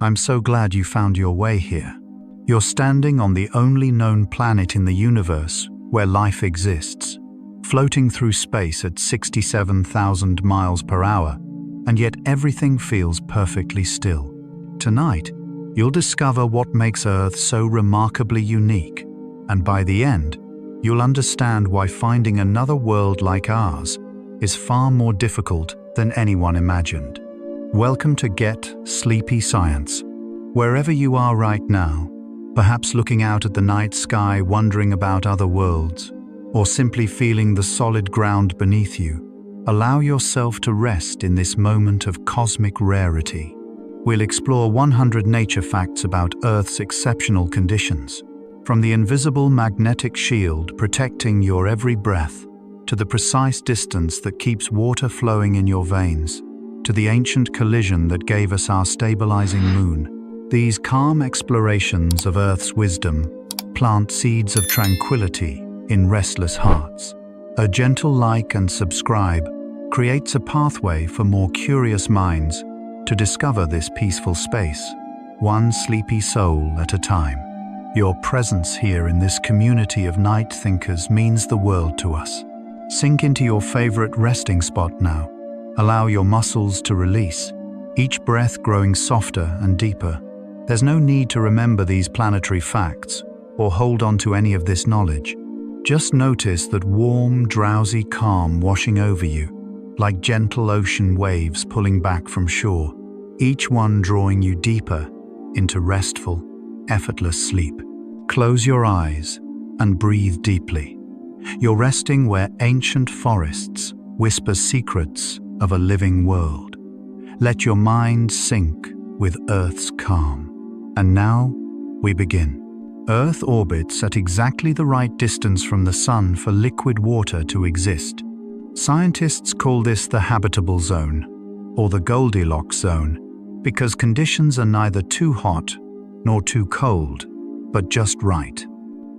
I'm so glad you found your way here. You're standing on the only known planet in the universe where life exists, floating through space at 67,000 miles per hour, and yet everything feels perfectly still. Tonight, you'll discover what makes Earth so remarkably unique, and by the end, you'll understand why finding another world like ours is far more difficult than anyone imagined. Welcome to Get Sleepy Science. Wherever you are right now, perhaps looking out at the night sky wondering about other worlds, or simply feeling the solid ground beneath you, allow yourself to rest in this moment of cosmic rarity. We'll explore 100 nature facts about Earth's exceptional conditions, from the invisible magnetic shield protecting your every breath, to the precise distance that keeps water flowing in your veins, to the ancient collision that gave us our stabilizing moon. These calm explorations of Earth's wisdom plant seeds of tranquility in restless hearts. A gentle like and subscribe creates a pathway for more curious minds to discover this peaceful space, one sleepy soul at a time. Your presence here in this community of night thinkers means the world to us. Sink into your favorite resting spot now. Allow your muscles to release, each breath growing softer and deeper. There's no need to remember these planetary facts or hold on to any of this knowledge. Just notice that warm, drowsy calm washing over you, like gentle ocean waves pulling back from shore, each one drawing you deeper into restful, effortless sleep. Close your eyes and breathe deeply. You're resting where ancient forests whisper secrets of a living world. Let your mind sink with Earth's calm. And now, we begin. Earth orbits at exactly the right distance from the Sun for liquid water to exist. Scientists call this the habitable zone, or the Goldilocks zone, because conditions are neither too hot nor too cold, but just right.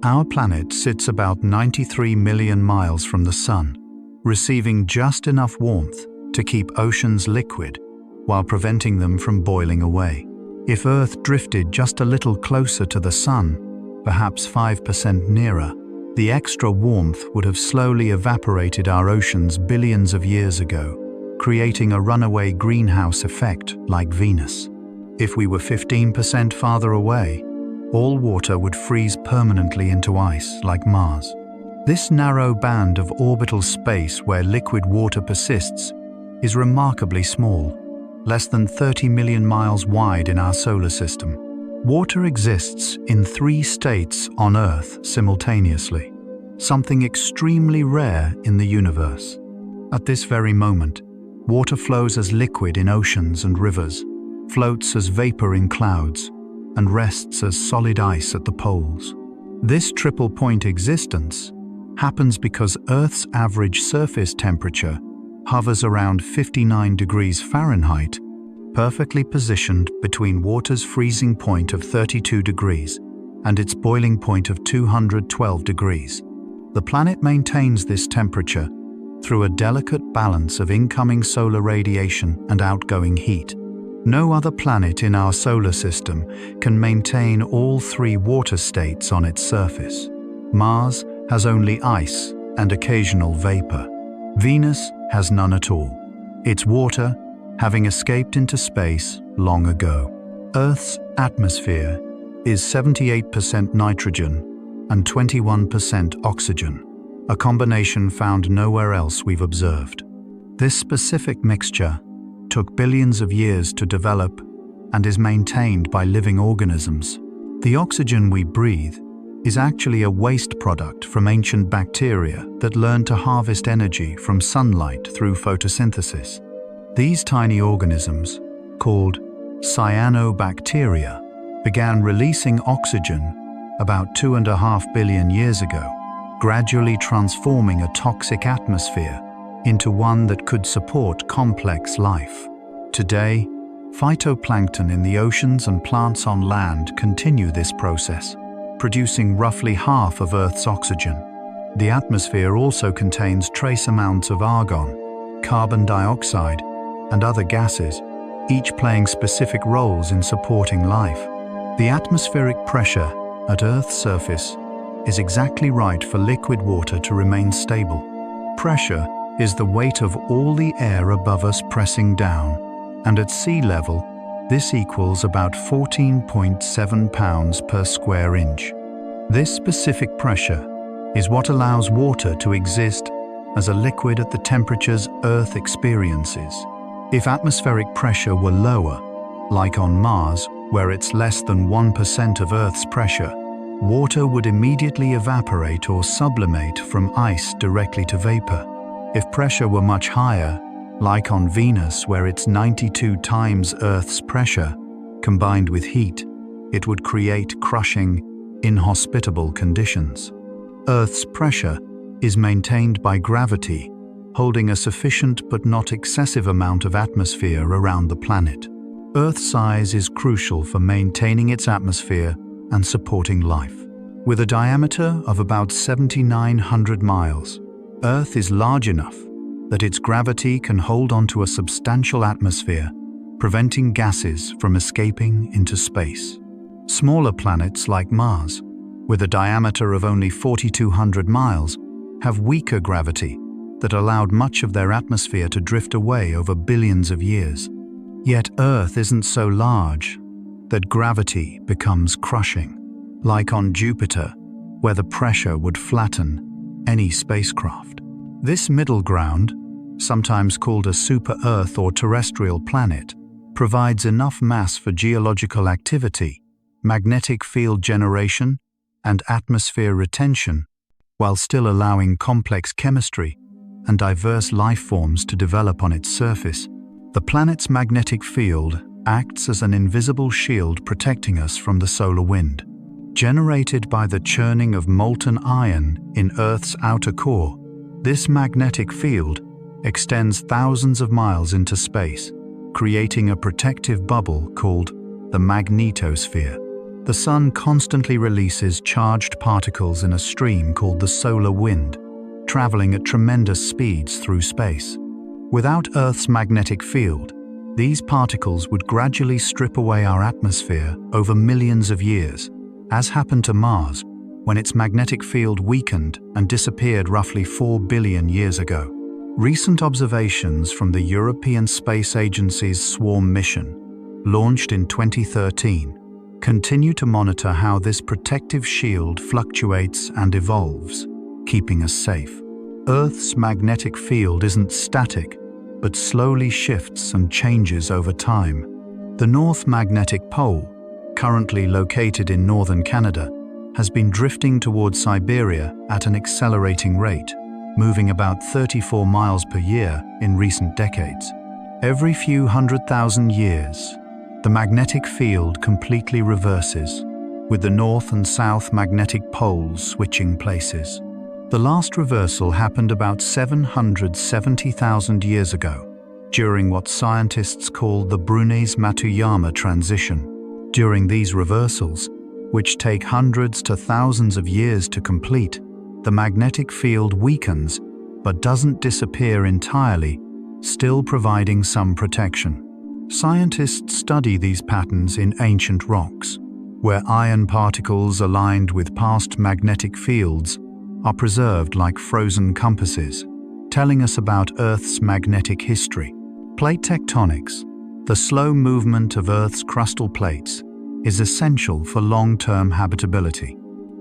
Our planet sits about 93 million miles from the Sun, receiving just enough warmth to keep oceans liquid while preventing them from boiling away. If Earth drifted just a little closer to the Sun, perhaps 5% nearer, the extra warmth would have slowly evaporated our oceans billions of years ago, creating a runaway greenhouse effect like Venus. If we were 15% farther away, all water would freeze permanently into ice like Mars. This narrow band of orbital space where liquid water persists is remarkably small, less than 30 million miles wide in our solar system. Water exists in 3 states on Earth simultaneously, something extremely rare in the universe. At this very moment, water flows as liquid in oceans and rivers, floats as vapor in clouds, and rests as solid ice at the poles. This triple-point existence happens because Earth's average surface temperature hovers around 59 degrees Fahrenheit, perfectly positioned between water's freezing point of 32 degrees and its boiling point of 212 degrees. The planet maintains this temperature through a delicate balance of incoming solar radiation and outgoing heat. No other planet in our solar system can maintain all 3 water states on its surface. Mars has only ice and occasional vapor. Venus has none at all, its water having escaped into space long ago. Earth's atmosphere is 78% nitrogen and 21% oxygen, a combination found nowhere else we've observed. This specific mixture took billions of years to develop and is maintained by living organisms. The oxygen we breathe is actually a waste product from ancient bacteria that learned to harvest energy from sunlight through photosynthesis. These tiny organisms, called cyanobacteria, began releasing oxygen about 2.5 billion years ago, gradually transforming a toxic atmosphere into one that could support complex life. Today, phytoplankton in the oceans and plants on land continue this process, producing roughly half of Earth's oxygen. The atmosphere also contains trace amounts of argon, carbon dioxide, and other gases, each playing specific roles in supporting life. The atmospheric pressure at Earth's surface is exactly right for liquid water to remain stable. Pressure is the weight of all the air above us pressing down, and at sea level, this equals about 14.7 pounds per square inch. This specific pressure is what allows water to exist as a liquid at the temperatures Earth experiences. If atmospheric pressure were lower, like on Mars, where it's less than 1% of Earth's pressure, water would immediately evaporate or sublimate from ice directly to vapor. If pressure were much higher, like on Venus, where it's 92 times Earth's pressure, combined with heat, it would create crushing, inhospitable conditions. Earth's pressure is maintained by gravity, holding a sufficient but not excessive amount of atmosphere around the planet. Earth's size is crucial for maintaining its atmosphere and supporting life. With a diameter of about 7,900 miles, Earth is large enough that its gravity can hold onto a substantial atmosphere, preventing gases from escaping into space. Smaller planets like Mars, with a diameter of only 4,200 miles, have weaker gravity that allowed much of their atmosphere to drift away over billions of years. Yet Earth isn't so large that gravity becomes crushing, like on Jupiter, where the pressure would flatten any spacecraft. This middle ground, sometimes called a super-Earth or terrestrial planet, provides enough mass for geological activity, magnetic field generation, and atmosphere retention, while still allowing complex chemistry and diverse life forms to develop on its surface. The planet's magnetic field acts as an invisible shield protecting us from the solar wind. Generated by the churning of molten iron in Earth's outer core, this magnetic field extends thousands of miles into space, creating a protective bubble called the magnetosphere. The Sun constantly releases charged particles in a stream called the solar wind, traveling at tremendous speeds through space. Without Earth's magnetic field, these particles would gradually strip away our atmosphere over millions of years, as happened to Mars when its magnetic field weakened and disappeared roughly 4 billion years ago. Recent observations from the European Space Agency's SWARM mission, launched in 2013, continue to monitor how this protective shield fluctuates and evolves, keeping us safe. Earth's magnetic field isn't static, but slowly shifts and changes over time. The North Magnetic Pole, currently located in northern Canada, has been drifting towards Siberia at an accelerating rate, moving about 34 miles per year in recent decades. Every few 100,000 years, the magnetic field completely reverses, with the north and south magnetic poles switching places. The last reversal happened about 770,000 years ago, during what scientists call the Brunhes-Matuyama transition. During these reversals, which take hundreds to thousands of years to complete, the magnetic field weakens but doesn't disappear entirely, still providing some protection. Scientists study these patterns in ancient rocks, where iron particles aligned with past magnetic fields are preserved like frozen compasses, telling us about Earth's magnetic history. Plate tectonics, the slow movement of Earth's crustal plates, is essential for long-term habitability.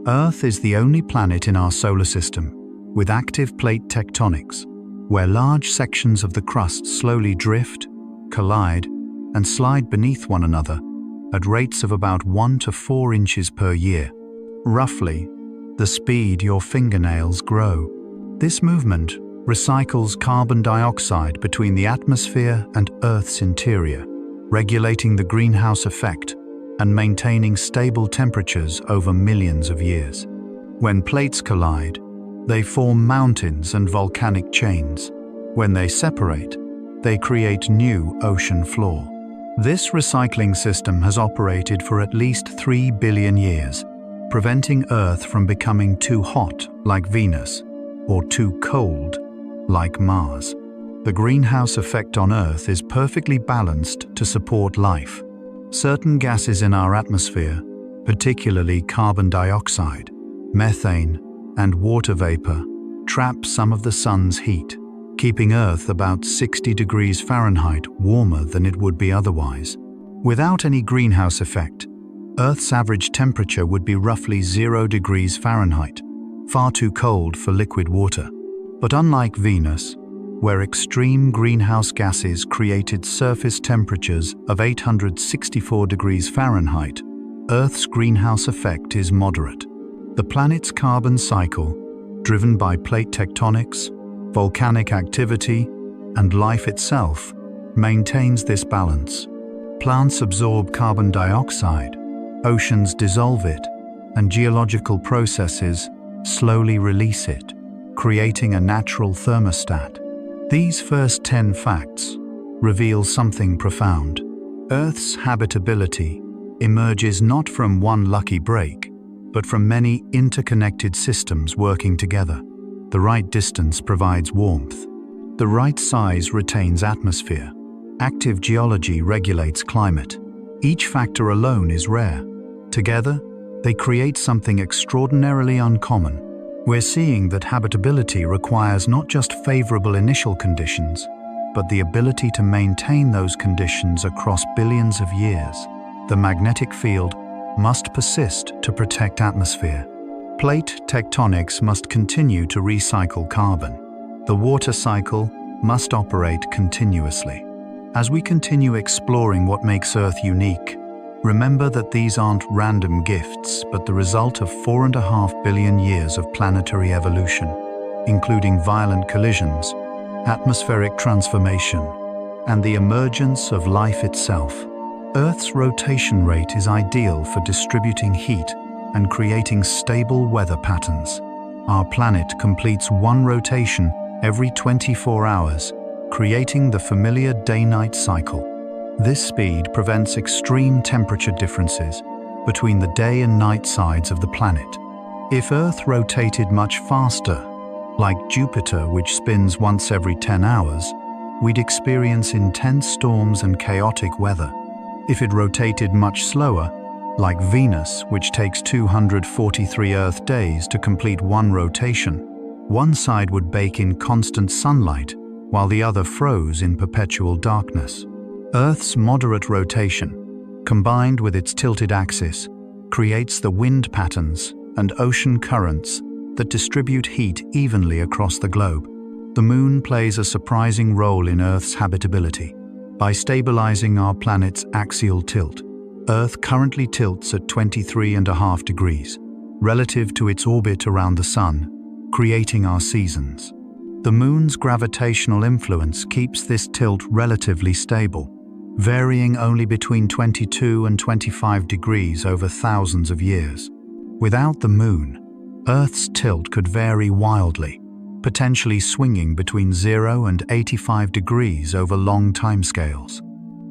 Earth is the only planet in our solar system with active plate tectonics, where large sections of the crust slowly drift, collide, and slide beneath one another at rates of about 1 to 4 inches per year, roughly the speed your fingernails grow. This movement recycles carbon dioxide between the atmosphere and Earth's interior, regulating the greenhouse effect and maintaining stable temperatures over millions of years. When plates collide, they form mountains and volcanic chains. When they separate, they create new ocean floor. This recycling system has operated for at least 3 billion years, preventing Earth from becoming too hot like Venus or too cold like Mars. The greenhouse effect on Earth is perfectly balanced to support life. Certain gases in our atmosphere, particularly carbon dioxide, methane, and water vapor, trap some of the sun's heat, keeping Earth about 60 degrees Fahrenheit warmer than it would be otherwise. Without any greenhouse effect, Earth's average temperature would be roughly 0 degrees Fahrenheit, far too cold for liquid water. But unlike Venus, where extreme greenhouse gases created surface temperatures of 864 degrees Fahrenheit, Earth's greenhouse effect is moderate. The planet's carbon cycle, driven by plate tectonics, volcanic activity, and life itself, maintains this balance. Plants absorb carbon dioxide, oceans dissolve it, and geological processes slowly release it, creating a natural thermostat. These first 10 facts reveal something profound. Earth's habitability emerges not from one lucky break, but from many interconnected systems working together. The right distance provides warmth. The right size retains atmosphere. Active geology regulates climate. Each factor alone is rare. Together, they create something extraordinarily uncommon. We're seeing that habitability requires not just favorable initial conditions, but the ability to maintain those conditions across billions of years. The magnetic field must persist to protect atmosphere. Plate tectonics must continue to recycle carbon. The water cycle must operate continuously. As we continue exploring what makes Earth unique, remember that these aren't random gifts, but the result of 4.5 billion years of planetary evolution, including violent collisions, atmospheric transformation, and the emergence of life itself. Earth's rotation rate is ideal for distributing heat and creating stable weather patterns. Our planet completes one rotation every 24 hours, creating the familiar day-night cycle. This speed prevents extreme temperature differences between the day and night sides of the planet. If Earth rotated much faster, like Jupiter, which spins once every 10 hours, we'd experience intense storms and chaotic weather. If it rotated much slower, like Venus, which takes 243 Earth days to complete one rotation, one side would bake in constant sunlight, while the other froze in perpetual darkness. Earth's moderate rotation, combined with its tilted axis, creates the wind patterns and ocean currents that distribute heat evenly across the globe. The Moon plays a surprising role in Earth's habitability. By stabilizing our planet's axial tilt, Earth currently tilts at 23.5 degrees, relative to its orbit around the Sun, creating our seasons. The Moon's gravitational influence keeps this tilt relatively stable, varying only between 22 and 25 degrees over thousands of years. Without the Moon, Earth's tilt could vary wildly, potentially swinging between 0 and 85 degrees over long timescales.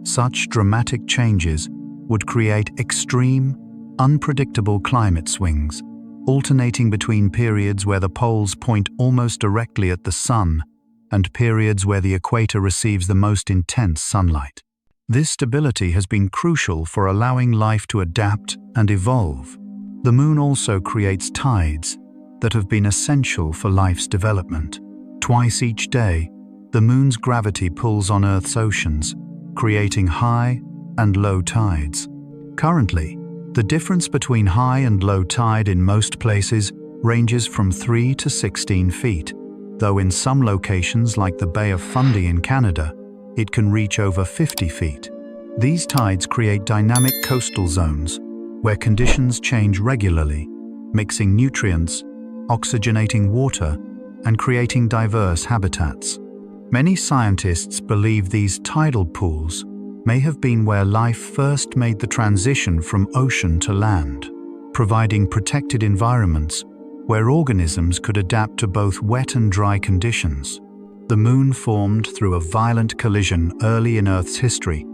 Such dramatic changes would create extreme, unpredictable climate swings, alternating between periods where the poles point almost directly at the Sun and periods where the equator receives the most intense sunlight. This stability has been crucial for allowing life to adapt and evolve. The Moon also creates tides that have been essential for life's development. Twice each day, the Moon's gravity pulls on Earth's oceans, creating high and low tides. Currently, the difference between high and low tide in most places ranges from 3 to 16 feet, though in some locations like the Bay of Fundy in Canada, it can reach over 50 feet. These tides create dynamic coastal zones where conditions change regularly, mixing nutrients, oxygenating water, and creating diverse habitats. Many scientists believe these tidal pools may have been where life first made the transition from ocean to land, providing protected environments where organisms could adapt to both wet and dry conditions. The Moon formed through a violent collision early in Earth's history,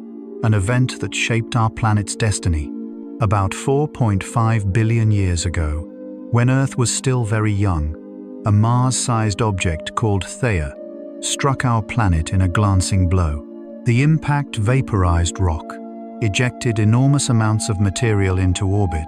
an event that shaped our planet's destiny. About 4.5 billion years ago, when Earth was still very young, a Mars-sized object called Theia struck our planet in a glancing blow. The impact vaporized rock, ejected enormous amounts of material into orbit,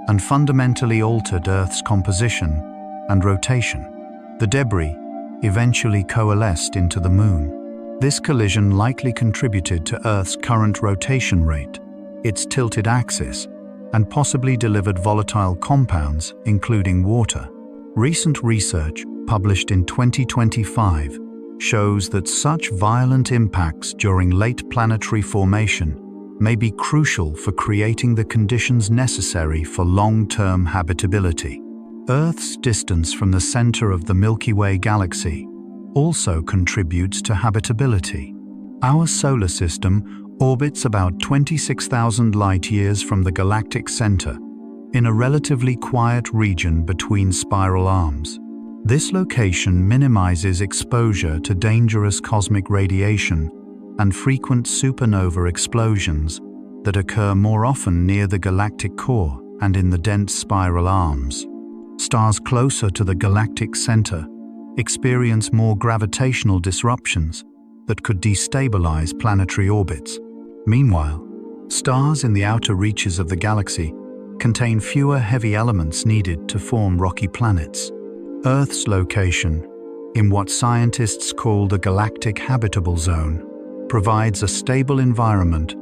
and fundamentally altered Earth's composition and rotation. The debris eventually coalesced into the Moon. This collision likely contributed to Earth's current rotation rate, its tilted axis, and possibly delivered volatile compounds, including water. Recent research, published in 2025, shows that such violent impacts during late planetary formation may be crucial for creating the conditions necessary for long-term habitability. Earth's distance from the center of the Milky Way galaxy also contributes to habitability. Our solar system orbits about 26,000 light-years from the galactic center, in a relatively quiet region between spiral arms. This location minimizes exposure to dangerous cosmic radiation and frequent supernova explosions that occur more often near the galactic core and in the dense spiral arms. Stars closer to the galactic center experience more gravitational disruptions that could destabilize planetary orbits. Meanwhile, stars in the outer reaches of the galaxy contain fewer heavy elements needed to form rocky planets. Earth's location, in what scientists call the galactic habitable zone, provides a stable environment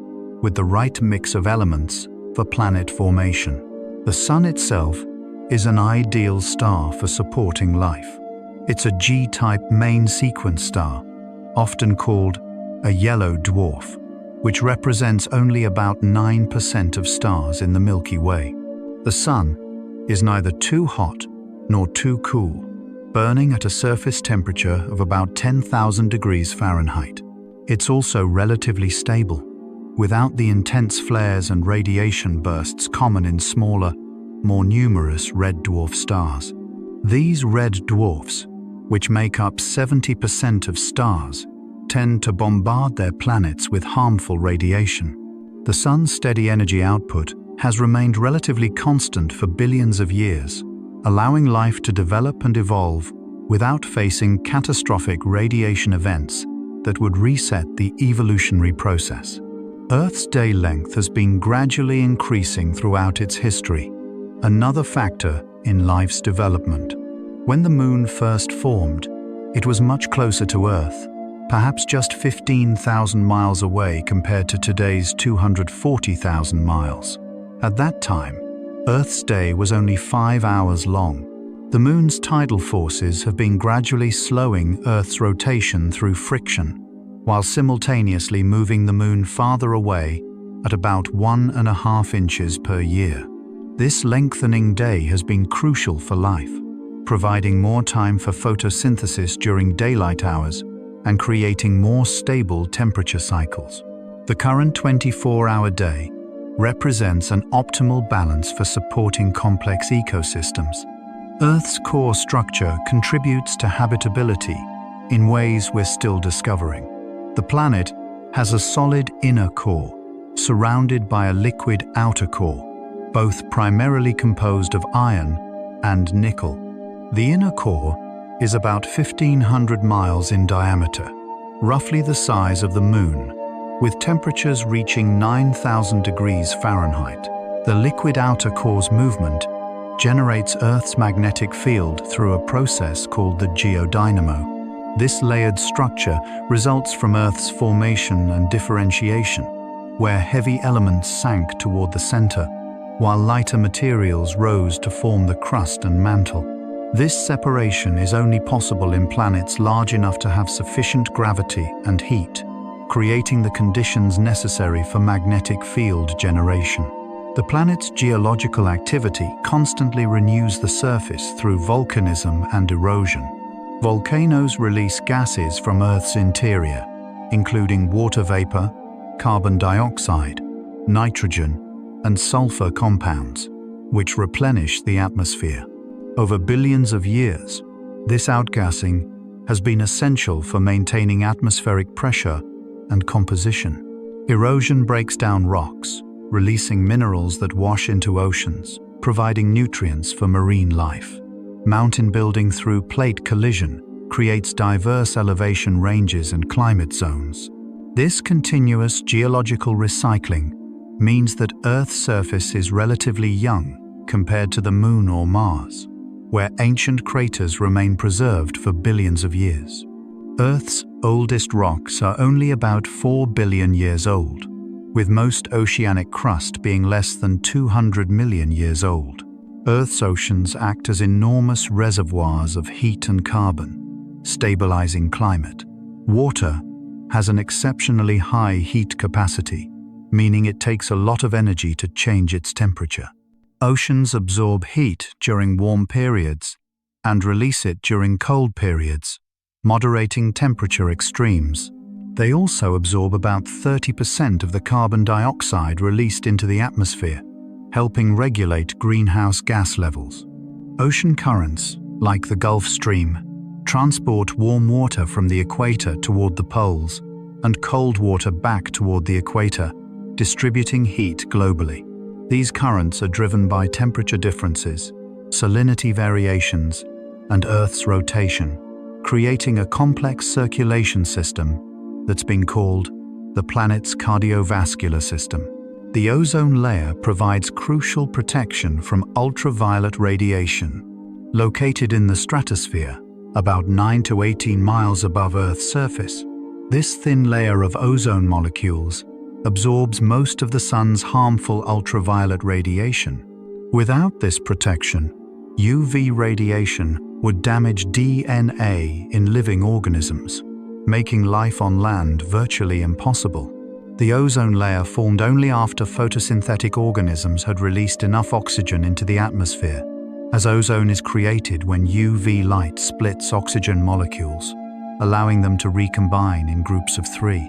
with the right mix of elements for planet formation. The Sun itself is an ideal star for supporting life. It's a G-type main sequence star, often called a yellow dwarf, which represents only about 9% of stars in the Milky Way. The Sun is neither too hot nor too cool, burning at a surface temperature of about 10,000 degrees Fahrenheit. It's also relatively stable, without the intense flares and radiation bursts common in smaller, more numerous red dwarf stars. These red dwarfs, which make up 70% of stars, tend to bombard their planets with harmful radiation. The Sun's steady energy output has remained relatively constant for billions of years, allowing life to develop and evolve without facing catastrophic radiation events that would reset the evolutionary process. Earth's day length has been gradually increasing throughout its history, another factor in life's development. When the Moon first formed, it was much closer to Earth, perhaps just 15,000 miles away compared to today's 240,000 miles. At that time, Earth's day was only 5 hours long. The Moon's tidal forces have been gradually slowing Earth's rotation through friction, while simultaneously moving the Moon farther away at about 1.5 inches per year. This lengthening day has been crucial for life, providing more time for photosynthesis during daylight hours and creating more stable temperature cycles. The current 24-hour day represents an optimal balance for supporting complex ecosystems. Earth's core structure contributes to habitability in ways we're still discovering. The planet has a solid inner core, surrounded by a liquid outer core, both primarily composed of iron and nickel. The inner core is about 1,500 miles in diameter, roughly the size of the Moon, with temperatures reaching 9,000 degrees Fahrenheit. The liquid outer core's movement generates Earth's magnetic field through a process called the geodynamo. This layered structure results from Earth's formation and differentiation, where heavy elements sank toward the center, while lighter materials rose to form the crust and mantle. This separation is only possible in planets large enough to have sufficient gravity and heat, creating the conditions necessary for magnetic field generation. The planet's geological activity constantly renews the surface through volcanism and erosion. Volcanoes release gases from Earth's interior, including water vapor, carbon dioxide, nitrogen, and sulfur compounds, which replenish the atmosphere. Over billions of years, this outgassing has been essential for maintaining atmospheric pressure and composition. Erosion breaks down rocks, releasing minerals that wash into oceans, providing nutrients for marine life. Mountain building through plate collision creates diverse elevation ranges and climate zones. This continuous geological recycling means that Earth's surface is relatively young compared to the Moon or Mars, where ancient craters remain preserved for billions of years. Earth's oldest rocks are only about 4 billion years old, with most oceanic crust being less than 200 million years old. Earth's oceans act as enormous reservoirs of heat and carbon, stabilizing climate. Water has an exceptionally high heat capacity, meaning it takes a lot of energy to change its temperature. Oceans absorb heat during warm periods and release it during cold periods, moderating temperature extremes. They also absorb about 30% of the carbon dioxide released into the atmosphere, helping regulate greenhouse gas levels. Ocean currents, like the Gulf Stream, transport warm water from the equator toward the poles and cold water back toward the equator, distributing heat globally. These currents are driven by temperature differences, salinity variations, and Earth's rotation, creating a complex circulation system that's been called the planet's cardiovascular system. The ozone layer provides crucial protection from ultraviolet radiation. Located in the stratosphere, about 9 to 18 miles above Earth's surface, this thin layer of ozone molecules absorbs most of the sun's harmful ultraviolet radiation. Without this protection, UV radiation would damage DNA in living organisms, making life on land virtually impossible. The ozone layer formed only after photosynthetic organisms had released enough oxygen into the atmosphere, as ozone is created when UV light splits oxygen molecules, allowing them to recombine in groups of 3.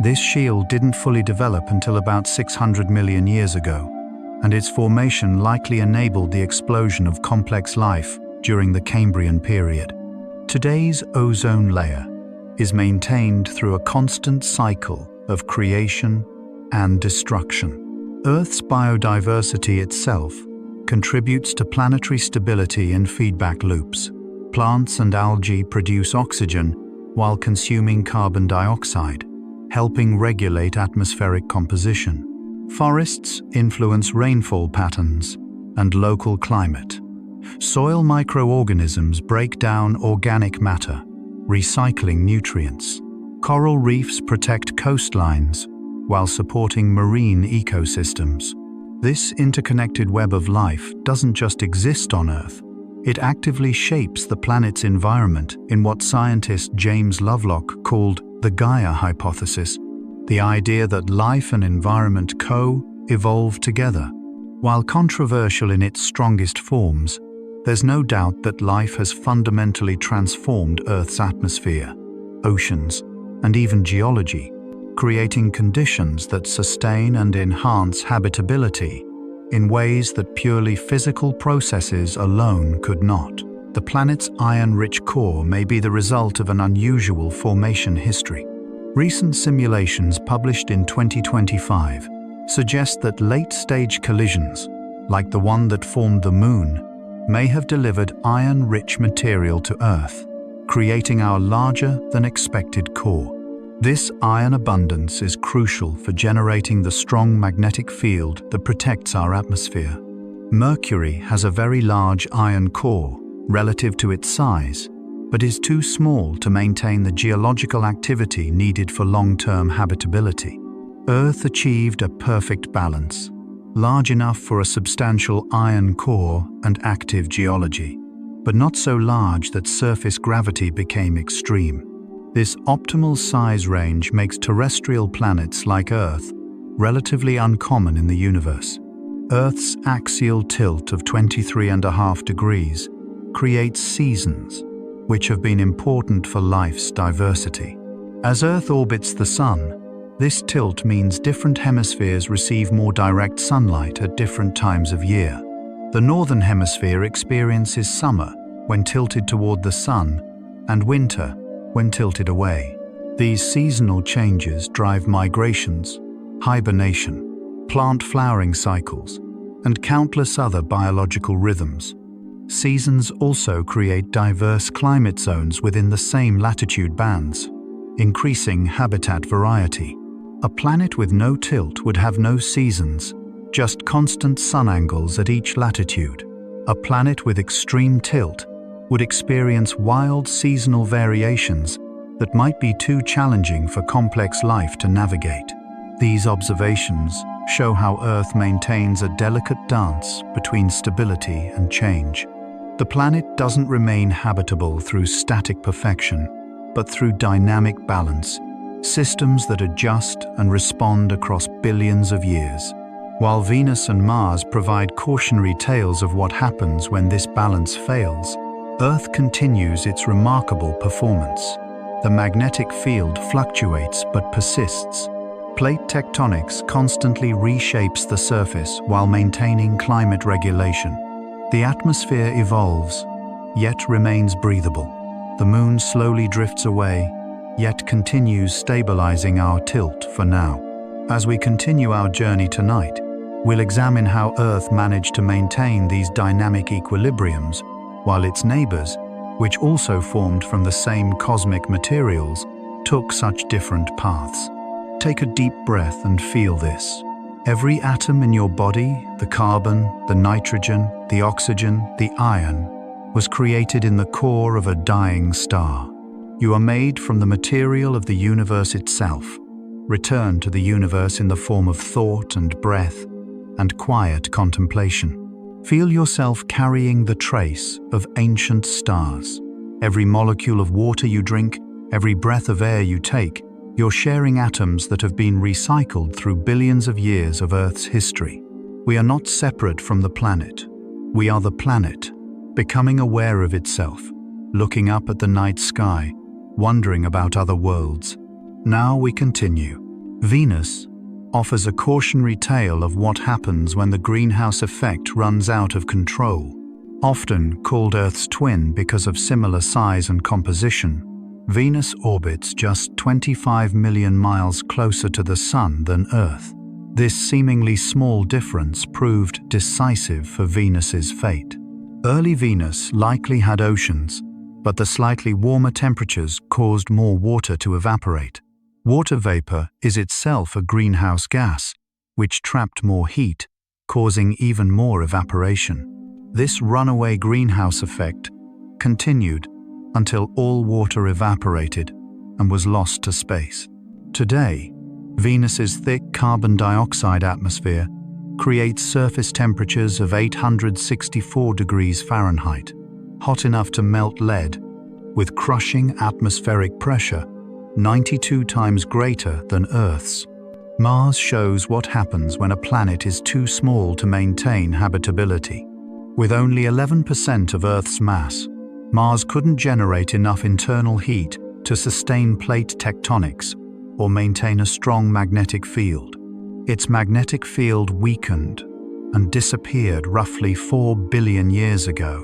This shield didn't fully develop until about 600 million years ago, and its formation likely enabled the explosion of complex life during the Cambrian period. Today's ozone layer is maintained through a constant cycle of creation and destruction. Earth's biodiversity itself contributes to planetary stability in feedback loops. Plants and algae produce oxygen while consuming carbon dioxide, helping regulate atmospheric composition. Forests influence rainfall patterns and local climate. Soil microorganisms break down organic matter, recycling nutrients. Coral reefs protect coastlines while supporting marine ecosystems. This interconnected web of life doesn't just exist on Earth, it actively shapes the planet's environment in what scientist James Lovelock called the Gaia hypothesis, the idea that life and environment co-evolve together. While controversial in its strongest forms, there's no doubt that life has fundamentally transformed Earth's atmosphere, oceans, and even geology, creating conditions that sustain and enhance habitability in ways that purely physical processes alone could not. The planet's iron-rich core may be the result of an unusual formation history. Recent simulations published in 2025 suggest that late-stage collisions, like the one that formed the Moon, may have delivered iron-rich material to Earth, creating our larger-than-expected core. This iron abundance is crucial for generating the strong magnetic field that protects our atmosphere. Mercury has a very large iron core relative to its size, but is too small to maintain the geological activity needed for long-term habitability. Earth achieved a perfect balance, large enough for a substantial iron core and active geology, but not so large that surface gravity became extreme. This optimal size range makes terrestrial planets like Earth relatively uncommon in the universe. Earth's axial tilt of 23.5 degrees creates seasons, which have been important for life's diversity. As Earth orbits the Sun, this tilt means different hemispheres receive more direct sunlight at different times of year. The northern hemisphere experiences summer when tilted toward the Sun, and winter when tilted away. These seasonal changes drive migrations, hibernation, plant flowering cycles, and countless other biological rhythms. Seasons also create diverse climate zones within the same latitude bands, increasing habitat variety. A planet with no tilt would have no seasons, just constant sun angles at each latitude. A planet with extreme tilt would experience wild seasonal variations that might be too challenging for complex life to navigate. These observations show how Earth maintains a delicate dance between stability and change. The planet doesn't remain habitable through static perfection, but through dynamic balance, systems that adjust and respond across billions of years. While Venus and Mars provide cautionary tales of what happens when this balance fails, Earth continues its remarkable performance. The magnetic field fluctuates but persists. Plate tectonics constantly reshapes the surface while maintaining climate regulation. The atmosphere evolves, yet remains breathable. The moon slowly drifts away, yet continues stabilizing our tilt for now. As we continue our journey tonight, we'll examine how Earth managed to maintain these dynamic equilibriums, while its neighbors, which also formed from the same cosmic materials, took such different paths. Take a deep breath and feel this. Every atom in your body, the carbon, the nitrogen, the oxygen, the iron, was created in the core of a dying star. You are made from the material of the universe itself. Return to the universe in the form of thought and breath and quiet contemplation. Feel yourself carrying the trace of ancient stars. Every molecule of water you drink, every breath of air you take, you're sharing atoms that have been recycled through billions of years of Earth's history. We are not separate from the planet. We are the planet, becoming aware of itself, looking up at the night sky, wondering about other worlds. Now we continue. Venus offers a cautionary tale of what happens when the greenhouse effect runs out of control. Often called Earth's twin because of similar size and composition, Venus orbits just 25 million miles closer to the Sun than Earth. This seemingly small difference proved decisive for Venus's fate. Early Venus likely had oceans, but the slightly warmer temperatures caused more water to evaporate. Water vapor is itself a greenhouse gas, which trapped more heat, causing even more evaporation. This runaway greenhouse effect continued until all water evaporated and was lost to space. Today, Venus's thick carbon dioxide atmosphere creates surface temperatures of 864 degrees Fahrenheit, hot enough to melt lead, with crushing atmospheric pressure 92 times greater than Earth's. Mars shows what happens when a planet is too small to maintain habitability. With only 11% of Earth's mass, Mars couldn't generate enough internal heat to sustain plate tectonics or maintain a strong magnetic field. Its magnetic field weakened and disappeared roughly 4 billion years ago,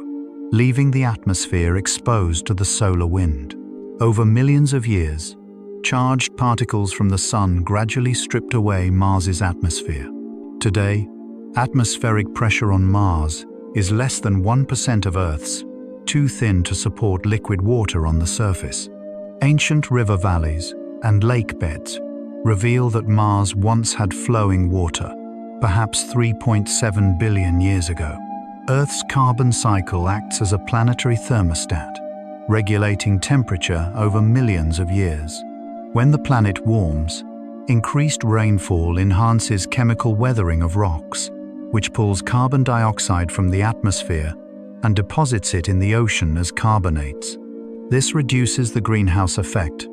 leaving the atmosphere exposed to the solar wind. Over millions of years, charged particles from the Sun gradually stripped away Mars's atmosphere. Today, atmospheric pressure on Mars is less than 1% of Earth's, too thin to support liquid water on the surface. Ancient river valleys and lake beds reveal that Mars once had flowing water, perhaps 3.7 billion years ago. Earth's carbon cycle acts as a planetary thermostat, regulating temperature over millions of years. When the planet warms, increased rainfall enhances chemical weathering of rocks, which pulls carbon dioxide from the atmosphere and deposits it in the ocean as carbonates. This reduces the greenhouse effect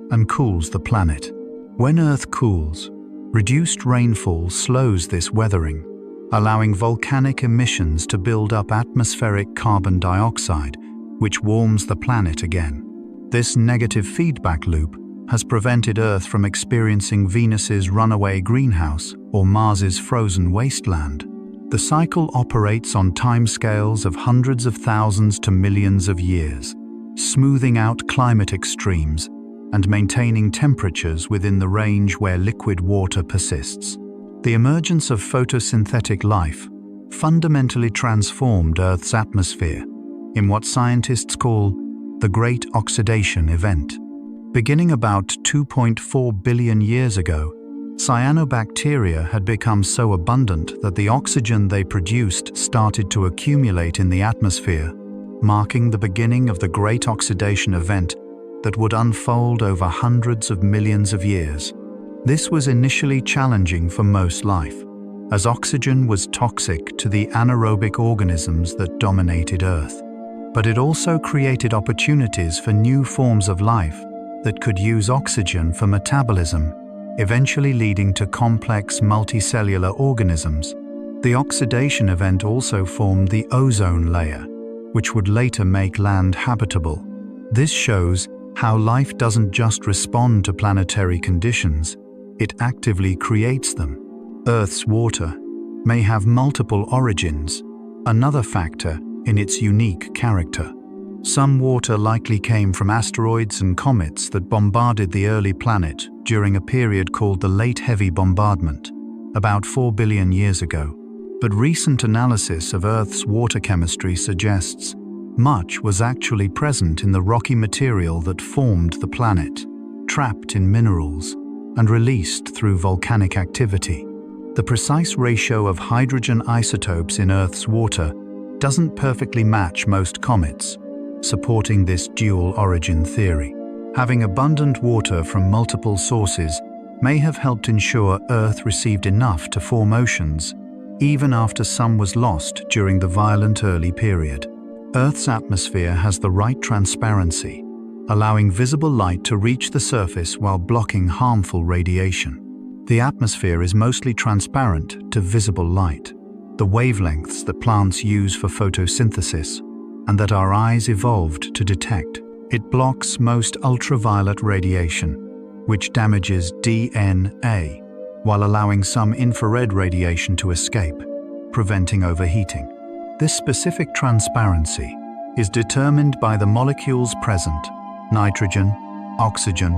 and cools the planet. When Earth cools, reduced rainfall slows this weathering, allowing volcanic emissions to build up atmospheric carbon dioxide, which warms the planet again. This negative feedback loop has prevented Earth from experiencing Venus's runaway greenhouse or Mars's frozen wasteland. The cycle operates on timescales of hundreds of thousands to millions of years, smoothing out climate extremes and maintaining temperatures within the range where liquid water persists. The emergence of photosynthetic life fundamentally transformed Earth's atmosphere in what scientists call the Great Oxidation Event. Beginning about 2.4 billion years ago, cyanobacteria had become so abundant that the oxygen they produced started to accumulate in the atmosphere, marking the beginning of the Great Oxidation Event that would unfold over hundreds of millions of years. This was initially challenging for most life, as oxygen was toxic to the anaerobic organisms that dominated Earth. But it also created opportunities for new forms of life that could use oxygen for metabolism, eventually leading to complex multicellular organisms. The oxidation event also formed the ozone layer, which would later make land habitable. This shows how life doesn't just respond to planetary conditions, it actively creates them. Earth's water may have multiple origins, another factor in its unique character. Some water likely came from asteroids and comets that bombarded the early planet during a period called the Late Heavy Bombardment, about 4 billion years ago. But recent analysis of Earth's water chemistry suggests much was actually present in the rocky material that formed the planet, trapped in minerals, and released through volcanic activity. The precise ratio of hydrogen isotopes in Earth's water doesn't perfectly match most comets, supporting this dual origin theory. Having abundant water from multiple sources may have helped ensure Earth received enough to form oceans, even after some was lost during the violent early period. Earth's atmosphere has the right transparency, allowing visible light to reach the surface while blocking harmful radiation. The atmosphere is mostly transparent to visible light, the wavelengths that plants use for photosynthesis and that our eyes evolved to detect. It blocks most ultraviolet radiation, which damages DNA, while allowing some infrared radiation to escape, preventing overheating. This specific transparency is determined by the molecules present: nitrogen, oxygen,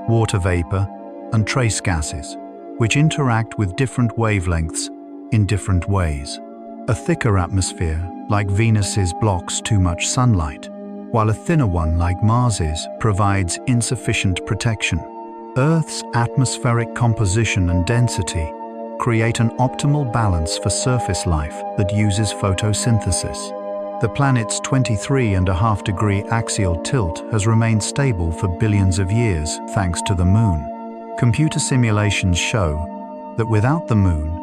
water vapor, and trace gases, which interact with different wavelengths in different ways. A thicker atmosphere, like Venus's, blocks too much sunlight, while a thinner one, like Mars's, provides insufficient protection. Earth's atmospheric composition and density create an optimal balance for surface life that uses photosynthesis. The planet's 23.5-degree axial tilt has remained stable for billions of years thanks to the Moon. Computer simulations show that without the Moon,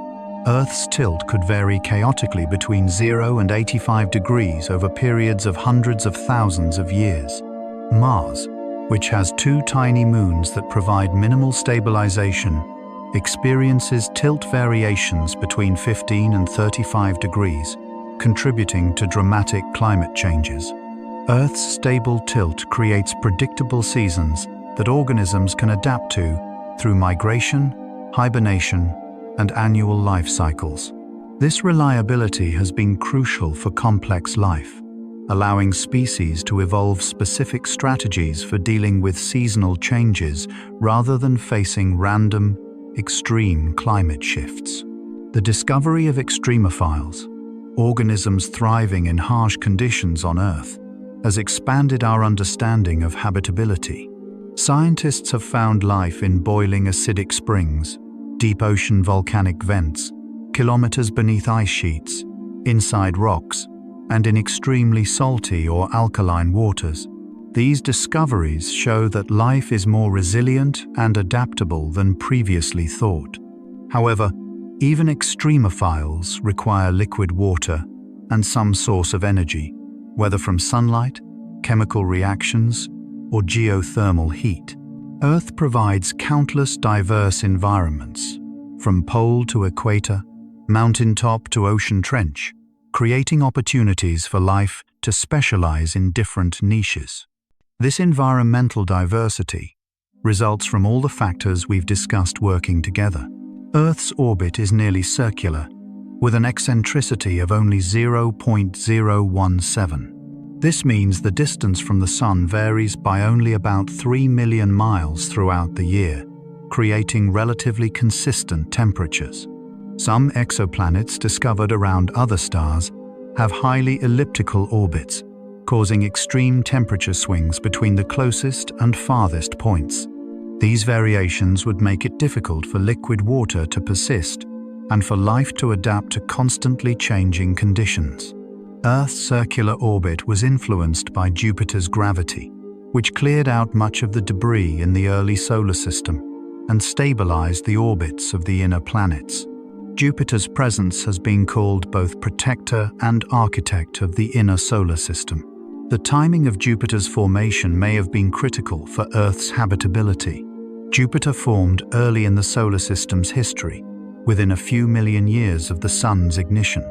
Earth's tilt could vary chaotically between 0 and 85 degrees over periods of hundreds of thousands of years. Mars, which has 2 tiny moons that provide minimal stabilization, experiences tilt variations between 15 and 35 degrees, contributing to dramatic climate changes. Earth's stable tilt creates predictable seasons that organisms can adapt to through migration, hibernation, and annual life cycles. This reliability has been crucial for complex life, allowing species to evolve specific strategies for dealing with seasonal changes rather than facing random, extreme climate shifts. The discovery of extremophiles, organisms thriving in harsh conditions on Earth, has expanded our understanding of habitability. Scientists have found life in boiling acidic springs, deep ocean volcanic vents, kilometers beneath ice sheets, inside rocks, and in extremely salty or alkaline waters. These discoveries show that life is more resilient and adaptable than previously thought. However, even extremophiles require liquid water and some source of energy, whether from sunlight, chemical reactions, or geothermal heat. Earth provides countless diverse environments, from pole to equator, mountaintop to ocean trench, creating opportunities for life to specialize in different niches. This environmental diversity results from all the factors we've discussed working together. Earth's orbit is nearly circular, with an eccentricity of only 0.017. This means the distance from the Sun varies by only about 3 million miles throughout the year, creating relatively consistent temperatures. Some exoplanets discovered around other stars have highly elliptical orbits, causing extreme temperature swings between the closest and farthest points. These variations would make it difficult for liquid water to persist and for life to adapt to constantly changing conditions. Earth's circular orbit was influenced by Jupiter's gravity, which cleared out much of the debris in the early solar system and stabilized the orbits of the inner planets. Jupiter's presence has been called both protector and architect of the inner solar system. The timing of Jupiter's formation may have been critical for Earth's habitability. Jupiter formed early in the solar system's history, within a few million years of the Sun's ignition.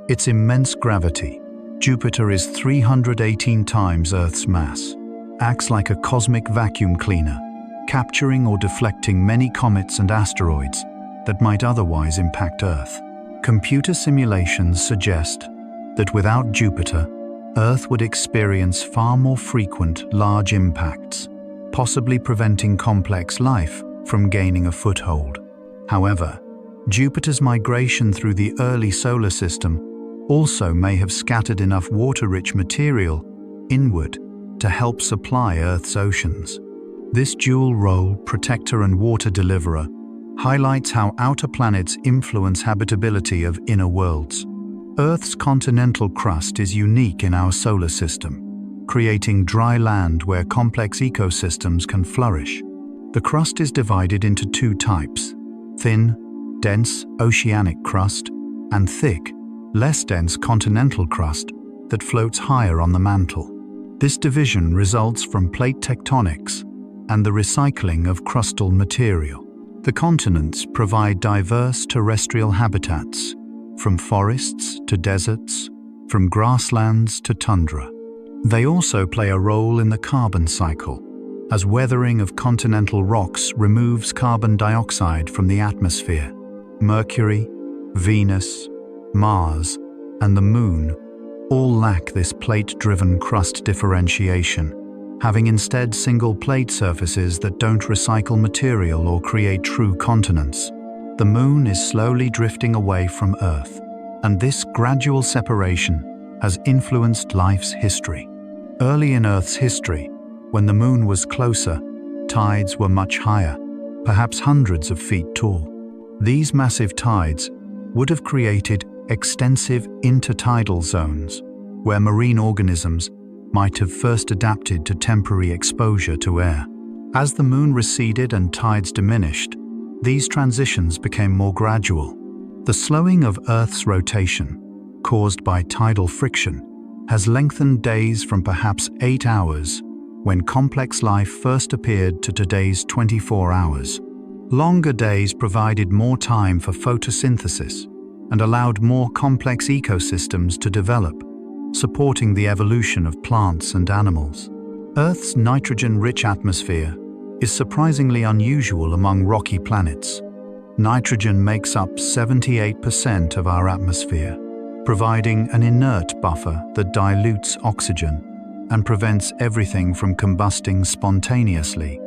Its immense gravity, Jupiter is 318 times Earth's mass, acts like a cosmic vacuum cleaner, capturing or deflecting many comets and asteroids that might otherwise impact Earth. Computer simulations suggest that without Jupiter, Earth would experience far more frequent, large impacts, possibly preventing complex life from gaining a foothold. However, Jupiter's migration through the early solar system also may have scattered enough water-rich material inward to help supply Earth's oceans. This dual role, protector and water deliverer, highlights how outer planets influence habitability of inner worlds. Earth's continental crust is unique in our solar system, creating dry land where complex ecosystems can flourish. The crust is divided into two types: thin, dense oceanic crust, and thick, less dense continental crust that floats higher on the mantle. This division results from plate tectonics and the recycling of crustal material. The continents provide diverse terrestrial habitats, from forests to deserts, from grasslands to tundra. They also play a role in the carbon cycle, as weathering of continental rocks removes carbon dioxide from the atmosphere. Mercury, Venus, Mars, and the Moon all lack this plate-driven crust differentiation, having instead single plate surfaces that don't recycle material or create true continents. The Moon is slowly drifting away from Earth, and this gradual separation has influenced life's history. Early in Earth's history, when the Moon was closer, tides were much higher, perhaps hundreds of feet tall. These massive tides would have created extensive intertidal zones, where marine organisms might have first adapted to temporary exposure to air. As the Moon receded and tides diminished, these transitions became more gradual. The slowing of Earth's rotation, caused by tidal friction, has lengthened days from perhaps 8 hours, when complex life first appeared, to today's 24 hours. Longer days provided more time for photosynthesis and allowed more complex ecosystems to develop, supporting the evolution of plants and animals. Earth's nitrogen-rich atmosphere is surprisingly unusual among rocky planets. Nitrogen makes up 78% of our atmosphere, providing an inert buffer that dilutes oxygen and prevents everything from combusting spontaneously.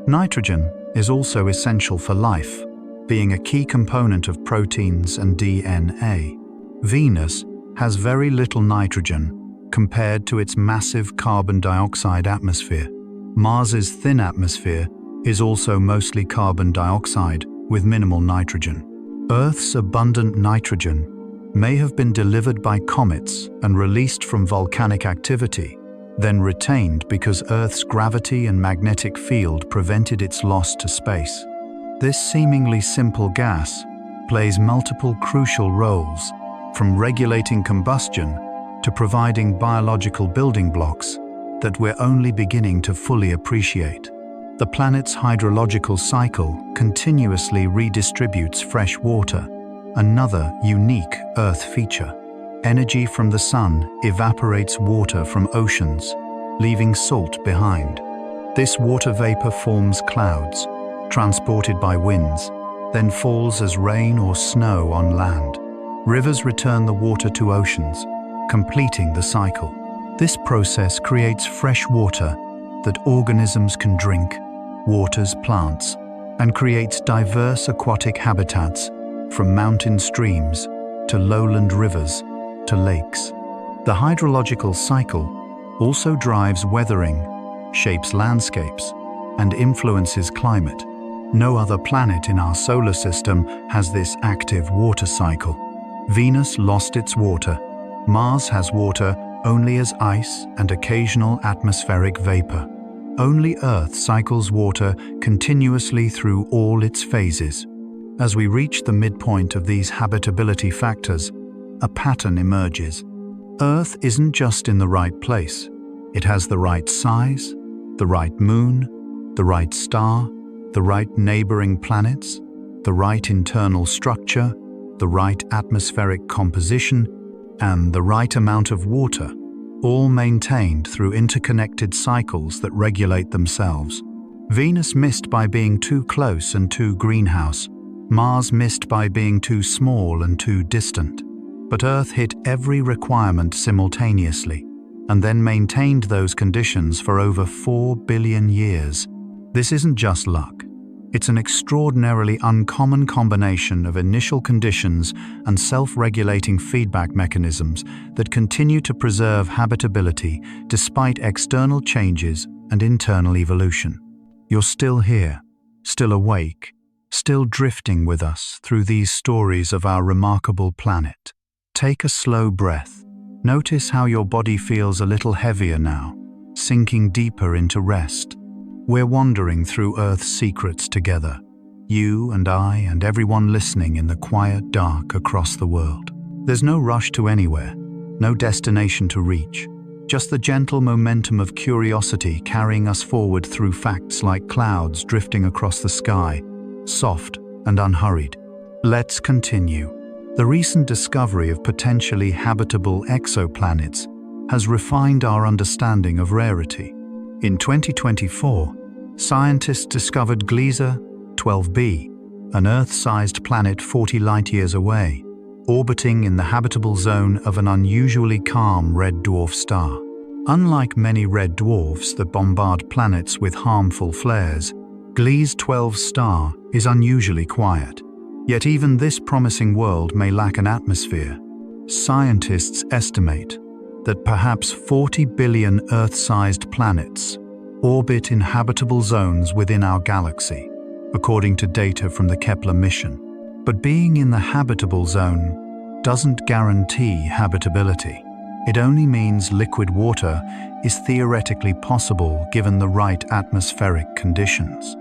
Nitrogen is also essential for life, being a key component of proteins and DNA. Venus has very little nitrogen compared to its massive carbon dioxide atmosphere. Mars's thin atmosphere is also mostly carbon dioxide with minimal nitrogen. Earth's abundant nitrogen may have been delivered by comets and released from volcanic activity, then retained because Earth's gravity and magnetic field prevented its loss to space. This seemingly simple gas plays multiple crucial roles, from regulating combustion to providing biological building blocks that we're only beginning to fully appreciate. The planet's hydrological cycle continuously redistributes fresh water, another unique Earth feature. Energy from the sun evaporates water from oceans, leaving salt behind. This water vapor forms clouds, transported by winds, then falls as rain or snow on land. Rivers return the water to oceans, completing the cycle. This process creates fresh water that organisms can drink, waters plants, and creates diverse aquatic habitats from mountain streams to lowland rivers to lakes. The hydrological cycle also drives weathering, shapes landscapes, and influences climate. No other planet in our solar system has this active water cycle. Venus lost its water. Mars has water only as ice and occasional atmospheric vapor. Only Earth cycles water continuously through all its phases. As we reach the midpoint of these habitability factors, a pattern emerges. Earth isn't just in the right place. It has the right size, the right moon, the right star, the right neighboring planets, the right internal structure, the right atmospheric composition, and the right amount of water, all maintained through interconnected cycles that regulate themselves. Venus missed by being too close and too greenhouse. Mars missed by being too small and too distant. But Earth hit every requirement simultaneously, and then maintained those conditions for over 4 billion years. This isn't just luck. It's an extraordinarily uncommon combination of initial conditions and self-regulating feedback mechanisms that continue to preserve habitability despite external changes and internal evolution. You're still here, still awake, still drifting with us through these stories of our remarkable planet. Take a slow breath. Notice how your body feels a little heavier now, sinking deeper into rest. We're wandering through Earth's secrets together, you and I and everyone listening in the quiet dark across the world. There's no rush to anywhere, no destination to reach, just the gentle momentum of curiosity carrying us forward through facts like clouds drifting across the sky, soft and unhurried. Let's continue. The recent discovery of potentially habitable exoplanets has refined our understanding of rarity. In 2024, scientists discovered Gliese 12b, an Earth-sized planet 40 light-years away, orbiting in the habitable zone of an unusually calm red dwarf star. Unlike many red dwarfs that bombard planets with harmful flares, Gliese 12 star is unusually quiet. Yet even this promising world may lack an atmosphere. Scientists estimate that perhaps 40 billion Earth-sized planets orbit in habitable zones within our galaxy, according to data from the Kepler mission. But being in the habitable zone doesn't guarantee habitability. It only means liquid water is theoretically possible given the right atmospheric conditions.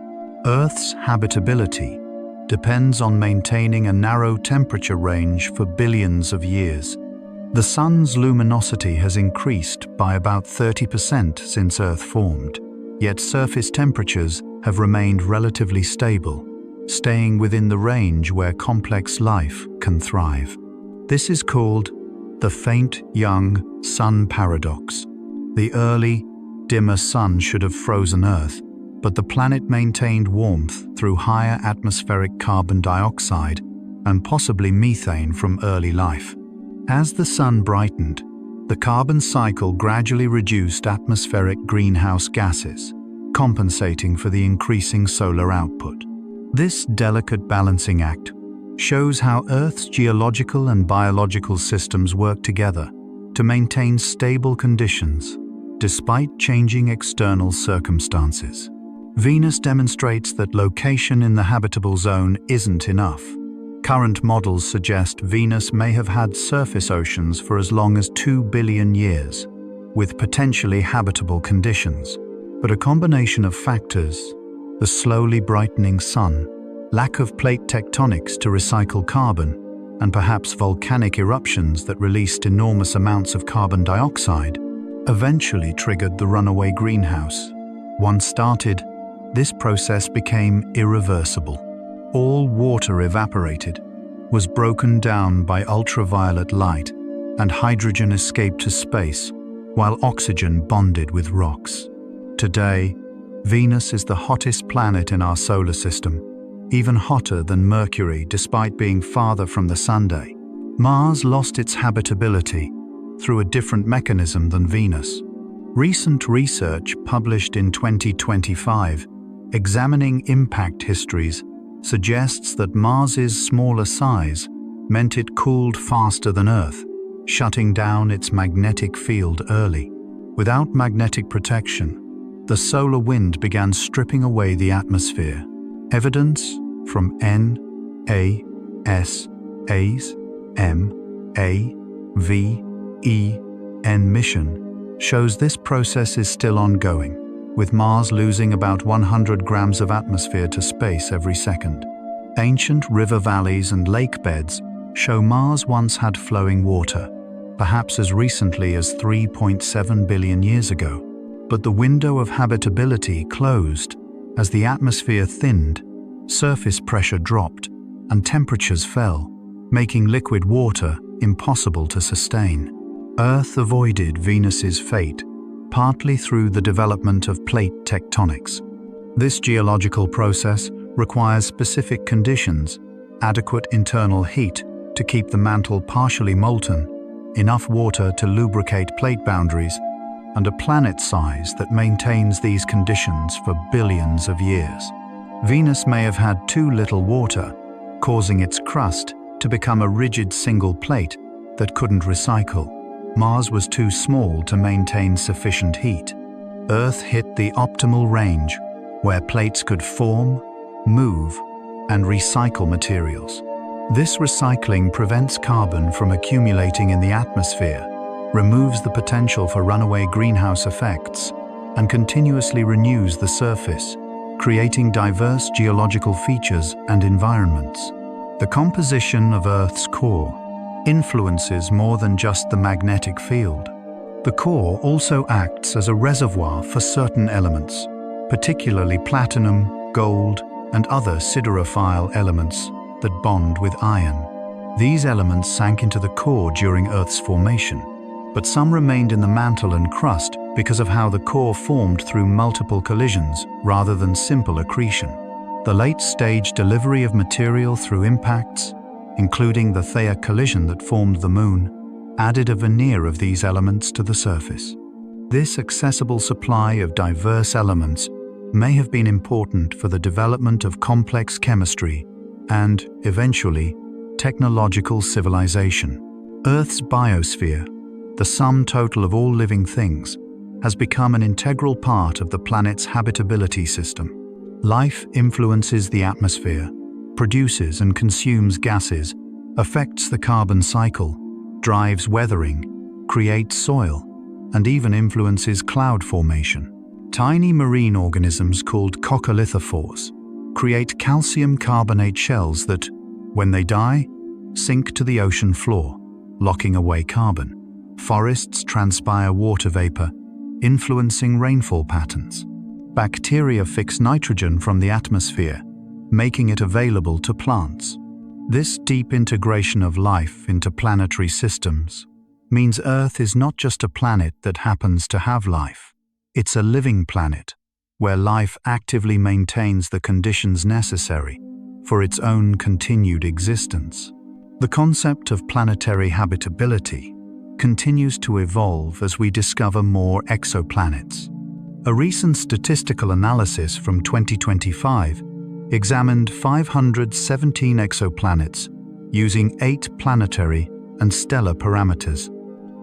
Earth's habitability depends on maintaining a narrow temperature range for billions of years. The Sun's luminosity has increased by about 30% since Earth formed, yet surface temperatures have remained relatively stable, staying within the range where complex life can thrive. This is called the faint young sun paradox. The early, dimmer sun should have frozen Earth, but the planet maintained warmth through higher atmospheric carbon dioxide and possibly methane from early life. As the sun brightened, the carbon cycle gradually reduced atmospheric greenhouse gases, compensating for the increasing solar output. This delicate balancing act shows how Earth's geological and biological systems work together to maintain stable conditions despite changing external circumstances. Venus demonstrates that location in the habitable zone isn't enough. Current models suggest Venus may have had surface oceans for as long as 2 billion years, with potentially habitable conditions. But a combination of factors, the slowly brightening sun, lack of plate tectonics to recycle carbon, and perhaps volcanic eruptions that released enormous amounts of carbon dioxide, eventually triggered the runaway greenhouse. Once started, this process became irreversible. All water evaporated, was broken down by ultraviolet light, and hydrogen escaped to space, while oxygen bonded with rocks. Today, Venus is the hottest planet in our solar system, even hotter than Mercury despite being farther from the Sun. Mars lost its habitability through a different mechanism than Venus. Recent research published in 2025 examining impact histories suggests that Mars's smaller size meant it cooled faster than Earth, shutting down its magnetic field early. Without magnetic protection, the solar wind began stripping away the atmosphere. Evidence from NASA's MAVEN mission shows this process is still ongoing, with Mars losing about 100 grams of atmosphere to space every second. Ancient river valleys and lake beds show Mars once had flowing water, perhaps as recently as 3.7 billion years ago. But the window of habitability closed as the atmosphere thinned, surface pressure dropped, and temperatures fell, making liquid water impossible to sustain. Earth avoided Venus's fate, partly through the development of plate tectonics. This geological process requires specific conditions: adequate internal heat to keep the mantle partially molten, enough water to lubricate plate boundaries, and a planet size that maintains these conditions for billions of years. Venus may have had too little water, causing its crust to become a rigid single plate that couldn't recycle. Mars was too small to maintain sufficient heat. Earth hit the optimal range, where plates could form, move, and recycle materials. This recycling prevents carbon from accumulating in the atmosphere, removes the potential for runaway greenhouse effects, and continuously renews the surface, creating diverse geological features and environments. The composition of Earth's core influences more than just the magnetic field. The core also acts as a reservoir for certain elements, particularly platinum, gold, and other siderophile elements that bond with iron. These elements sank into the core during Earth's formation, but some remained in the mantle and crust because of how the core formed through multiple collisions rather than simple accretion. The late-stage delivery of material through impacts, including the Theia collision that formed the Moon, added a veneer of these elements to the surface. This accessible supply of diverse elements may have been important for the development of complex chemistry and, eventually, technological civilization. Earth's biosphere, the sum total of all living things, has become an integral part of the planet's habitability system. Life influences the atmosphere, produces and consumes gases, affects the carbon cycle, drives weathering, creates soil, and even influences cloud formation. Tiny marine organisms called coccolithophores create calcium carbonate shells that, when they die, sink to the ocean floor, locking away carbon. Forests transpire water vapor, influencing rainfall patterns. Bacteria fix nitrogen from the atmosphere, making it available to plants. This deep integration of life into planetary systems means Earth is not just a planet that happens to have life. It's a living planet, where life actively maintains the conditions necessary for its own continued existence. The concept of planetary habitability continues to evolve as we discover more exoplanets. A recent statistical analysis from 2025 examined 517 exoplanets using 8 planetary and stellar parameters.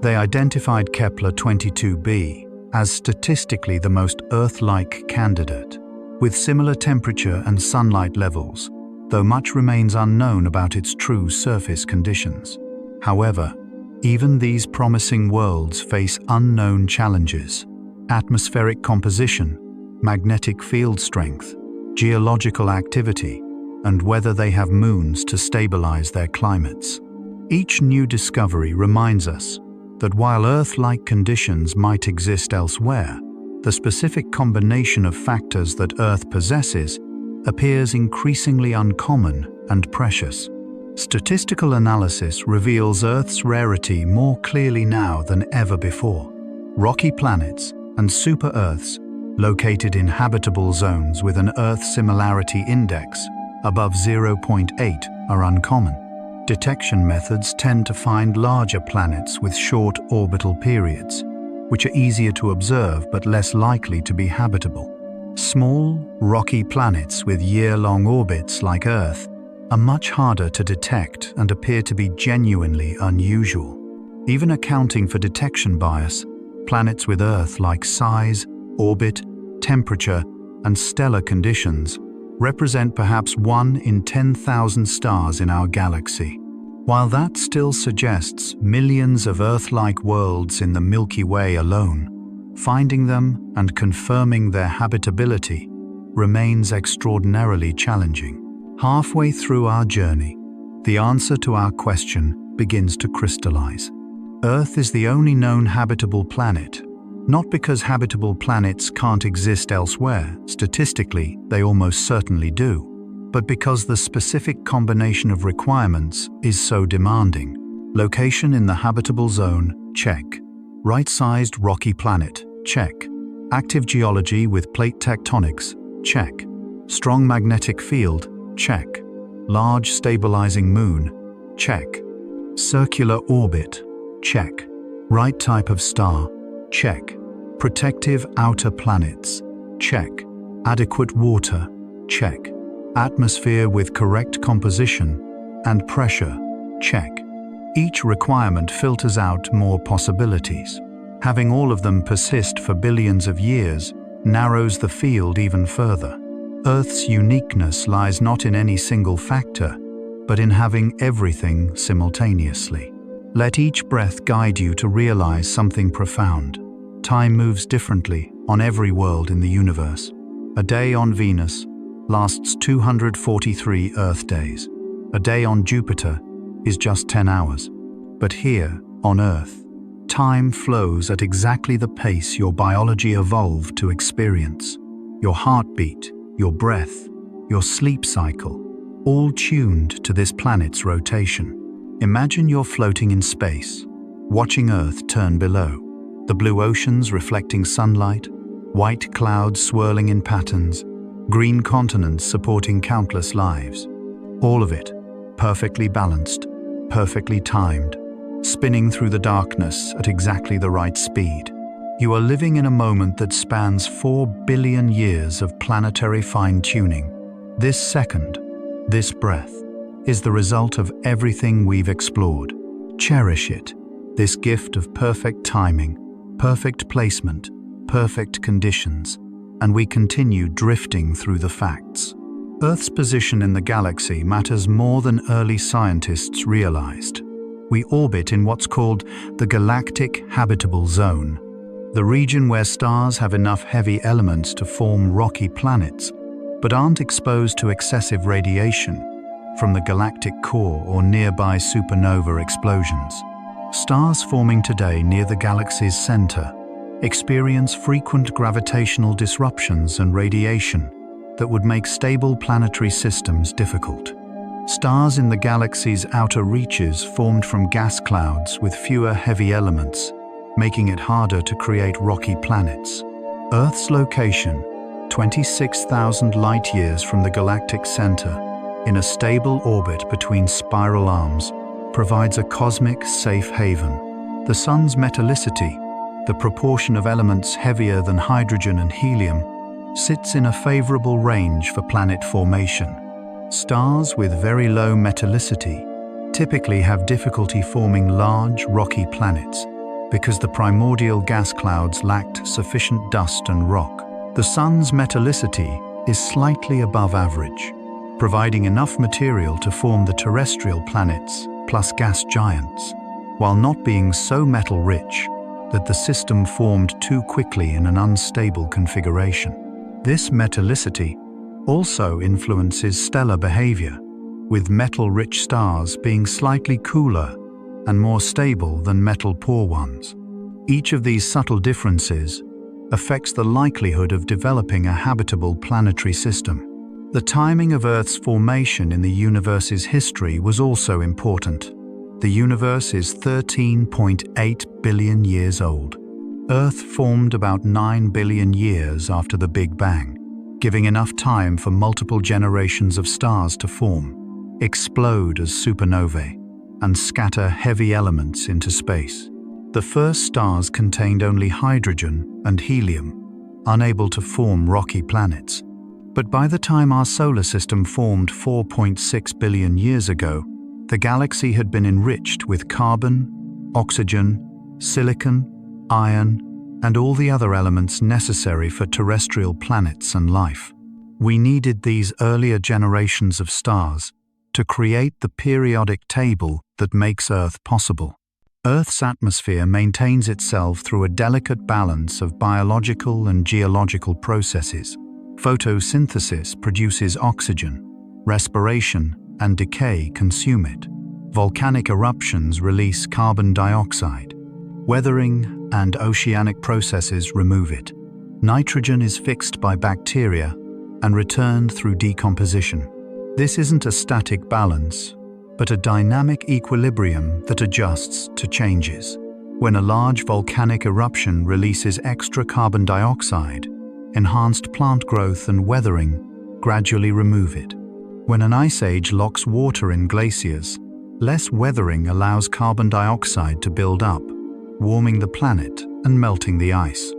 They identified Kepler-22b as statistically the most Earth-like candidate, with similar temperature and sunlight levels, though much remains unknown about its true surface conditions. However, even these promising worlds face unknown challenges: atmospheric composition, magnetic field strength, geological activity, and whether they have moons to stabilize their climates. Each new discovery reminds us that while Earth-like conditions might exist elsewhere, the specific combination of factors that Earth possesses appears increasingly uncommon and precious. Statistical analysis reveals Earth's rarity more clearly now than ever before. Rocky planets and super-Earths located in habitable zones with an Earth similarity index above 0.8 are uncommon. Detection methods tend to find larger planets with short orbital periods, which are easier to observe but less likely to be habitable. Small, rocky planets with year-long orbits like Earth are much harder to detect and appear to be genuinely unusual. Even accounting for detection bias, planets with Earth-like size, orbit, temperature, and stellar conditions represent perhaps 1 in 10,000 stars in our galaxy. While that still suggests millions of Earth-like worlds in the Milky Way alone, finding them and confirming their habitability remains extraordinarily challenging. Halfway through our journey, the answer to our question begins to crystallize. Earth is the only known habitable planet, not because habitable planets can't exist elsewhere, statistically they almost certainly do, but because the specific combination of requirements is so demanding. Location in the habitable zone, check. Right-sized rocky planet, check. Active geology with plate tectonics, check. Strong magnetic field, check. Large stabilizing moon, check. Circular orbit, check. Right type of star, check. Protective outer planets, check. Adequate water, check. Atmosphere with correct composition and pressure, check. Each requirement filters out more possibilities. Having all of them persist for billions of years narrows the field even further. Earth's uniqueness lies not in any single factor, but in having everything simultaneously. Let each breath guide you to realize something profound. Time moves differently on every world in the universe. A day on Venus lasts 243 Earth days. A day on Jupiter is just 10 hours. But here, on Earth, time flows at exactly the pace your biology evolved to experience. Your heartbeat, your breath, your sleep cycle, all tuned to this planet's rotation. Imagine you're floating in space, watching Earth turn below. The blue oceans reflecting sunlight, white clouds swirling in patterns, green continents supporting countless lives. All of it perfectly balanced, perfectly timed, spinning through the darkness at exactly the right speed. You are living in a moment that spans 4 billion years of planetary fine-tuning. This second, this breath, is the result of everything we've explored. Cherish it, this gift of perfect timing, perfect placement, perfect conditions, and we continue drifting through the facts. Earth's position in the galaxy matters more than early scientists realized. We orbit in what's called the galactic habitable zone, the region where stars have enough heavy elements to form rocky planets, but aren't exposed to excessive radiation from the galactic core or nearby supernova explosions. Stars forming today near the galaxy's center experience frequent gravitational disruptions and radiation that would make stable planetary systems difficult. Stars in the galaxy's outer reaches formed from gas clouds with fewer heavy elements, making it harder to create rocky planets. Earth's location, 26,000 light-years from the galactic center, in a stable orbit between spiral arms, provides a cosmic safe haven. The Sun's metallicity, the proportion of elements heavier than hydrogen and helium, sits in a favorable range for planet formation. Stars with very low metallicity typically have difficulty forming large, rocky planets because the primordial gas clouds lacked sufficient dust and rock. The Sun's metallicity is slightly above average, providing enough material to form the terrestrial planets plus gas giants, while not being so metal-rich that the system formed too quickly in an unstable configuration. This metallicity also influences stellar behavior, with metal-rich stars being slightly cooler and more stable than metal-poor ones. Each of these subtle differences affects the likelihood of developing a habitable planetary system. The timing of Earth's formation in the universe's history was also important. The universe is 13.8 billion years old. Earth formed about 9 billion years after the Big Bang, giving enough time for multiple generations of stars to form, explode as supernovae, and scatter heavy elements into space. The first stars contained only hydrogen and helium, unable to form rocky planets. But by the time our solar system formed 4.6 billion years ago, the galaxy had been enriched with carbon, oxygen, silicon, iron, and all the other elements necessary for terrestrial planets and life. We needed these earlier generations of stars to create the periodic table that makes Earth possible. Earth's atmosphere maintains itself through a delicate balance of biological and geological processes. Photosynthesis produces oxygen, respiration and decay consume it. Volcanic eruptions release carbon dioxide. Weathering and oceanic processes remove it. Nitrogen is fixed by bacteria and returned through decomposition. This isn't a static balance, but a dynamic equilibrium that adjusts to changes. When a large volcanic eruption releases extra carbon dioxide, enhanced plant growth and weathering gradually remove it. When an ice age locks water in glaciers, less weathering allows carbon dioxide to build up, warming the planet and melting the ice.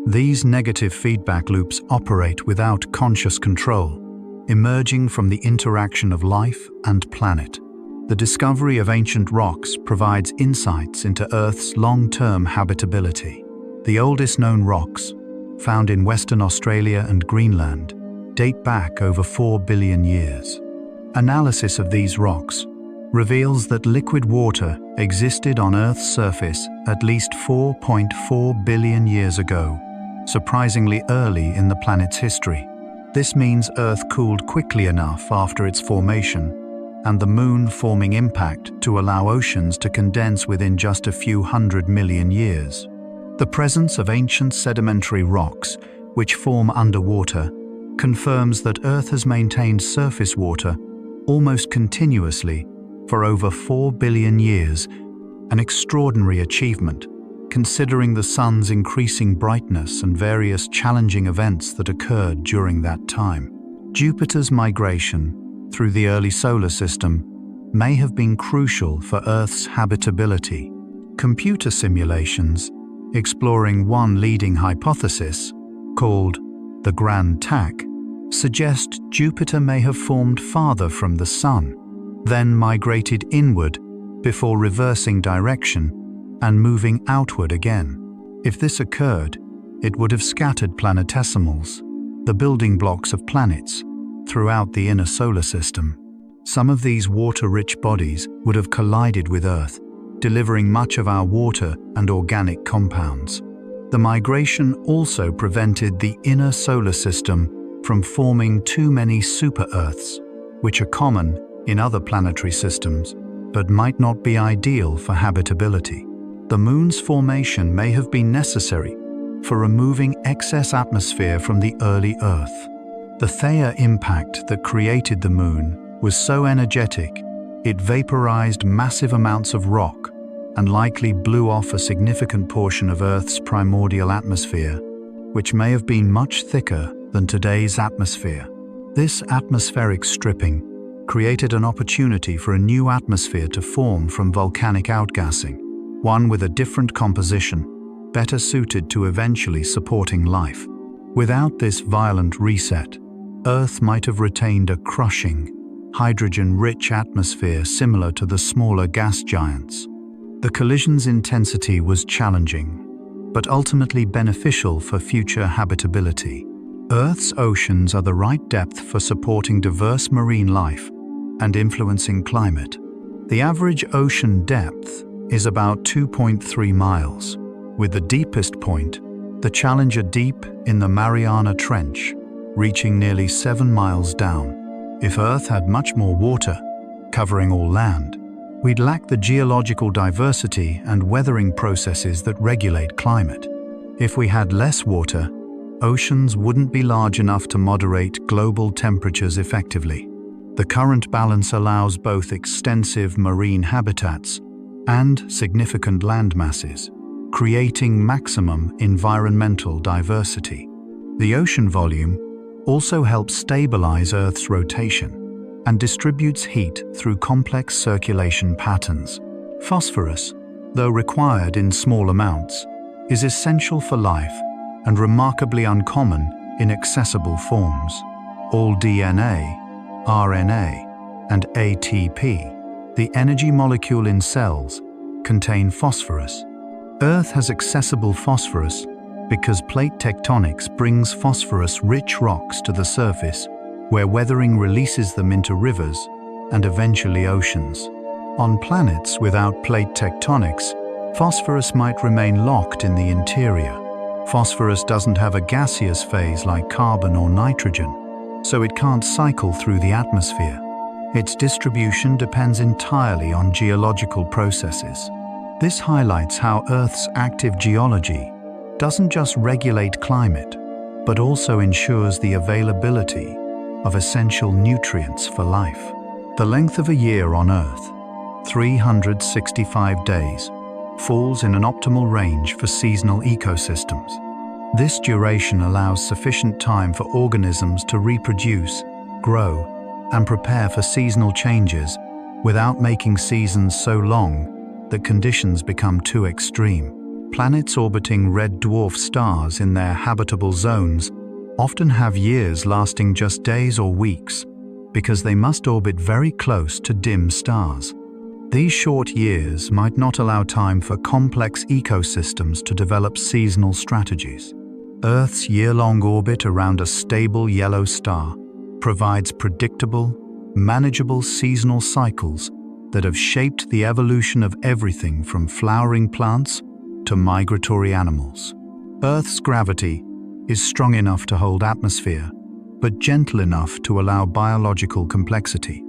These negative feedback loops operate without conscious control, emerging from the interaction of life and planet. The discovery of ancient rocks provides insights into Earth's long-term habitability. The oldest known rocks, found in Western Australia and Greenland, date back over 4 billion years. Analysis of these rocks reveals that liquid water existed on Earth's surface at least 4.4 billion years ago, surprisingly early in the planet's history. This means Earth cooled quickly enough after its formation, and the Moon forming impact to allow oceans to condense within just a few 100 million years. The presence of ancient sedimentary rocks, which form underwater, confirms that Earth has maintained surface water almost continuously for over 4 billion years, an extraordinary achievement, considering the Sun's increasing brightness and various challenging events that occurred during that time. Jupiter's migration through the early solar system may have been crucial for Earth's habitability. Computer simulations, exploring one leading hypothesis, called the Grand Tack, suggest Jupiter may have formed farther from the Sun, then migrated inward before reversing direction and moving outward again. If this occurred, it would have scattered planetesimals, the building blocks of planets, throughout the inner solar system. Some of these water-rich bodies would have collided with Earth, delivering much of our water and organic compounds. The migration also prevented the inner solar system from forming too many super-Earths, which are common in other planetary systems, but might not be ideal for habitability. The Moon's formation may have been necessary for removing excess atmosphere from the early Earth. The Theia impact that created the Moon was so energetic, it vaporized massive amounts of rock and likely blew off a significant portion of Earth's primordial atmosphere, which may have been much thicker than today's atmosphere. This atmospheric stripping created an opportunity for a new atmosphere to form from volcanic outgassing, one with a different composition, better suited to eventually supporting life. Without this violent reset, Earth might have retained a crushing, hydrogen-rich atmosphere similar to the smaller gas giants. The collision's intensity was challenging, but ultimately beneficial for future habitability. Earth's oceans are the right depth for supporting diverse marine life and influencing climate. The average ocean depth is about 2.3 miles, with the deepest point, the Challenger Deep in the Mariana Trench, reaching nearly 7 miles down. If Earth had much more water, covering all land, we'd lack the geological diversity and weathering processes that regulate climate. If we had less water, oceans wouldn't be large enough to moderate global temperatures effectively. The current balance allows both extensive marine habitats and significant land masses, creating maximum environmental diversity. The ocean volume also helps stabilize Earth's rotation and distributes heat through complex circulation patterns. Phosphorus, though required in small amounts, is essential for life and remarkably uncommon in accessible forms. All DNA, RNA, and ATP, the energy molecule in cells, contain phosphorus. Earth has accessible phosphorus because plate tectonics brings phosphorus-rich rocks to the surface, where weathering releases them into rivers and eventually oceans. On planets without plate tectonics, phosphorus might remain locked in the interior. Phosphorus doesn't have a gaseous phase like carbon or nitrogen, so it can't cycle through the atmosphere. Its distribution depends entirely on geological processes. This highlights how Earth's active geology doesn't just regulate climate, but also ensures the availability of essential nutrients for life. The length of a year on Earth, 365 days, falls in an optimal range for seasonal ecosystems. This duration allows sufficient time for organisms to reproduce, grow, and prepare for seasonal changes without making seasons so long that conditions become too extreme. Planets orbiting red dwarf stars in their habitable zones often have years lasting just days or weeks because they must orbit very close to dim stars. These short years might not allow time for complex ecosystems to develop seasonal strategies. Earth's year-long orbit around a stable yellow star provides predictable, manageable seasonal cycles that have shaped the evolution of everything from flowering plants to migratory animals. Earth's gravity is strong enough to hold atmosphere, but gentle enough to allow biological complexity.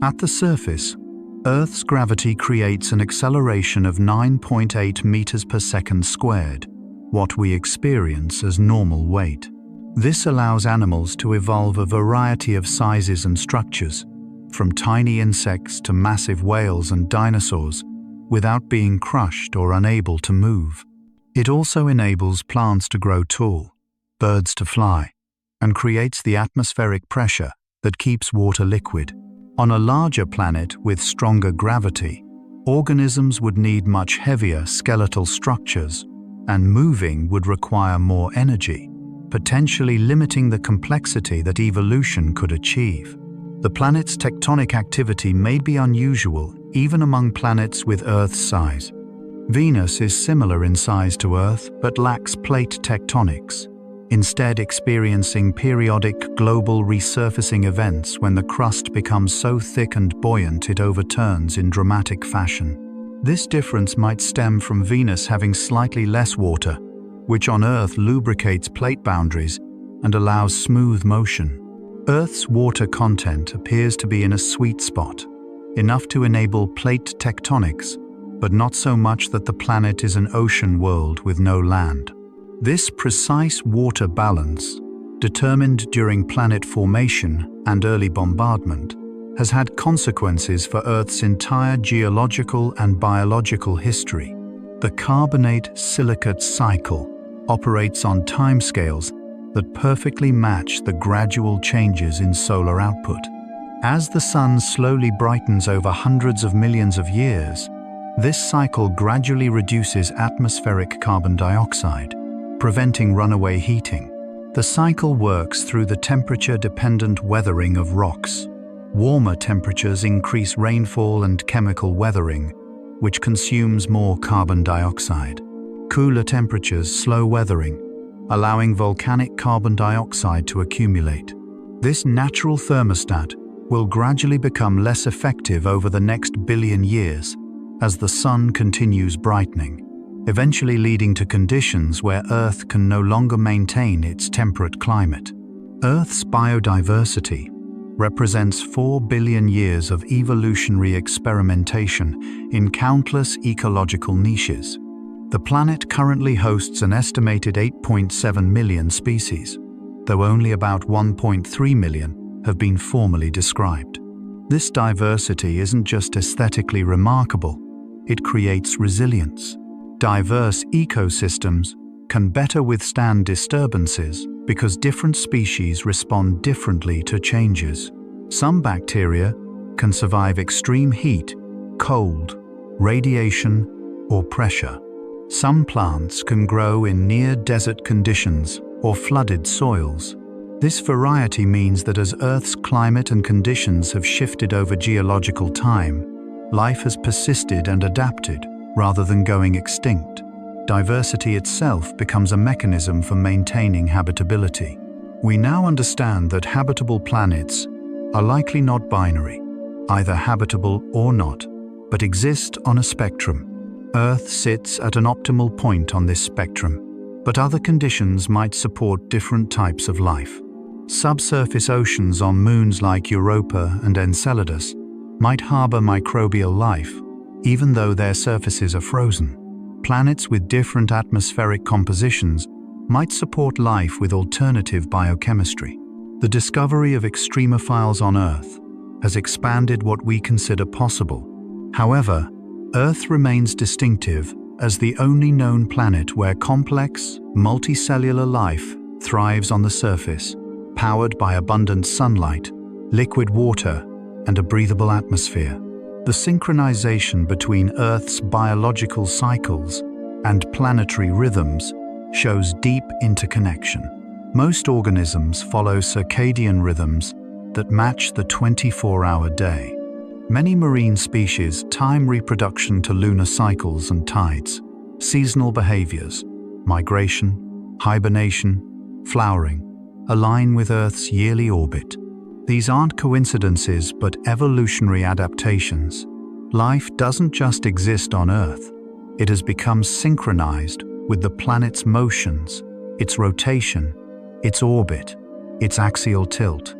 At the surface, Earth's gravity creates an acceleration of 9.8 meters per second squared, what we experience as normal weight. This allows animals to evolve a variety of sizes and structures, from tiny insects to massive whales and dinosaurs, without being crushed or unable to move. It also enables plants to grow tall, birds to fly, and creates the atmospheric pressure that keeps water liquid. On a larger planet with stronger gravity, organisms would need much heavier skeletal structures, and moving would require more energy, potentially limiting the complexity that evolution could achieve. The planet's tectonic activity may be unusual even among planets with Earth's size. Venus is similar in size to Earth but lacks plate tectonics, instead experiencing periodic global resurfacing events when the crust becomes so thick and buoyant it overturns in dramatic fashion. This difference might stem from Venus having slightly less water, which on Earth lubricates plate boundaries and allows smooth motion. Earth's water content appears to be in a sweet spot, enough to enable plate tectonics, but not so much that the planet is an ocean world with no land. This precise water balance, determined during planet formation and early bombardment, has had consequences for Earth's entire geological and biological history. The carbonate-silicate cycle operates on timescales that perfectly match the gradual changes in solar output. As the sun slowly brightens over hundreds of millions of years, this cycle gradually reduces atmospheric carbon dioxide, preventing runaway heating. The cycle works through the temperature-dependent weathering of rocks. Warmer temperatures increase rainfall and chemical weathering, which consumes more carbon dioxide. Cooler temperatures slow weathering, allowing volcanic carbon dioxide to accumulate. This natural thermostat will gradually become less effective over the next billion years as the sun continues brightening, eventually leading to conditions where Earth can no longer maintain its temperate climate. Earth's biodiversity represents 4 billion years of evolutionary experimentation in countless ecological niches. The planet currently hosts an estimated 8.7 million species, though only about 1.3 million have been formally described. This diversity isn't just aesthetically remarkable, it creates resilience. Diverse ecosystems can better withstand disturbances because different species respond differently to changes. Some bacteria can survive extreme heat, cold, radiation, or pressure. Some plants can grow in near-desert conditions or flooded soils. This variety means that as Earth's climate and conditions have shifted over geological time, life has persisted and adapted rather than going extinct. Diversity itself becomes a mechanism for maintaining habitability. We now understand that habitable planets are likely not binary, either habitable or not, but exist on a spectrum. Earth sits at an optimal point on this spectrum, but other conditions might support different types of life. Subsurface oceans on moons like Europa and Enceladus might harbor microbial life, even though their surfaces are frozen. Planets with different atmospheric compositions might support life with alternative biochemistry. The discovery of extremophiles on Earth has expanded what we consider possible. However, Earth remains distinctive as the only known planet where complex, multicellular life thrives on the surface, powered by abundant sunlight, liquid water, and a breathable atmosphere. The synchronization between Earth's biological cycles and planetary rhythms shows deep interconnection. Most organisms follow circadian rhythms that match the 24-hour day. Many marine species time reproduction to lunar cycles and tides. Seasonal behaviors, migration, hibernation, flowering, align with Earth's yearly orbit. These aren't coincidences but evolutionary adaptations. Life doesn't just exist on Earth. It has become synchronized with the planet's motions, its rotation, its orbit, its axial tilt.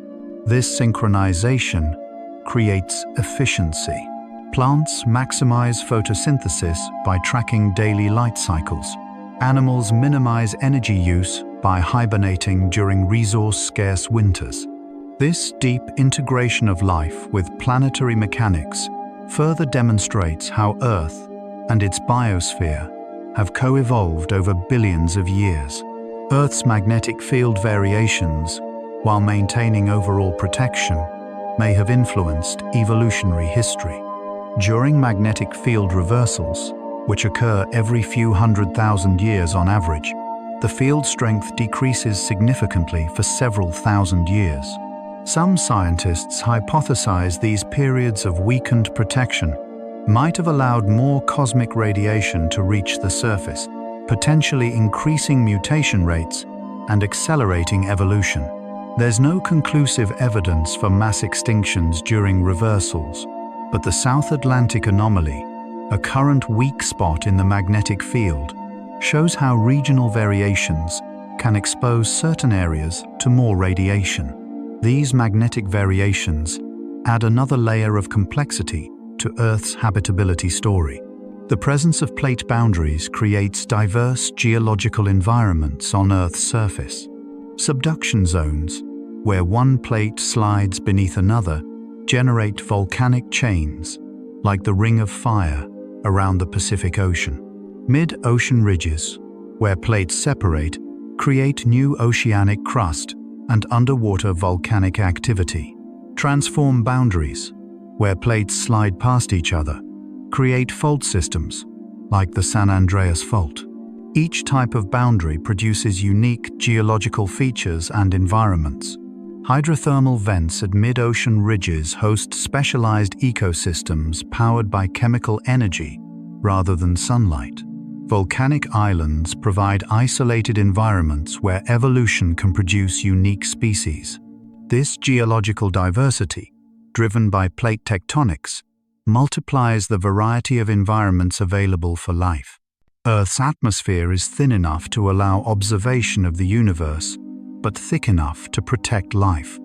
This synchronization creates efficiency. Plants maximize photosynthesis by tracking daily light cycles. Animals minimize energy use by hibernating during resource-scarce winters. This deep integration of life with planetary mechanics further demonstrates how Earth and its biosphere have co-evolved over billions of years. Earth's magnetic field variations, while maintaining overall protection, may have influenced evolutionary history. During magnetic field reversals, which occur every few 100,000 years on average, the field strength decreases significantly for several thousand years. Some scientists hypothesize these periods of weakened protection might have allowed more cosmic radiation to reach the surface, potentially increasing mutation rates and accelerating evolution. There's no conclusive evidence for mass extinctions during reversals, but the South Atlantic anomaly, a current weak spot in the magnetic field, shows how regional variations can expose certain areas to more radiation. These magnetic variations add another layer of complexity to Earth's habitability story. The presence of plate boundaries creates diverse geological environments on Earth's surface. Subduction zones, where one plate slides beneath another, generate volcanic chains, like the Ring of Fire around the Pacific Ocean. Mid-ocean ridges, where plates separate, create new oceanic crust and underwater volcanic activity. Transform boundaries, where plates slide past each other, create fault systems, like the San Andreas Fault. Each type of boundary produces unique geological features and environments. Hydrothermal vents at mid-ocean ridges host specialized ecosystems powered by chemical energy rather than sunlight. Volcanic islands provide isolated environments where evolution can produce unique species. This geological diversity, driven by plate tectonics, multiplies the variety of environments available for life. Earth's atmosphere is thin enough to allow observation of the universe, but thick enough to protect life.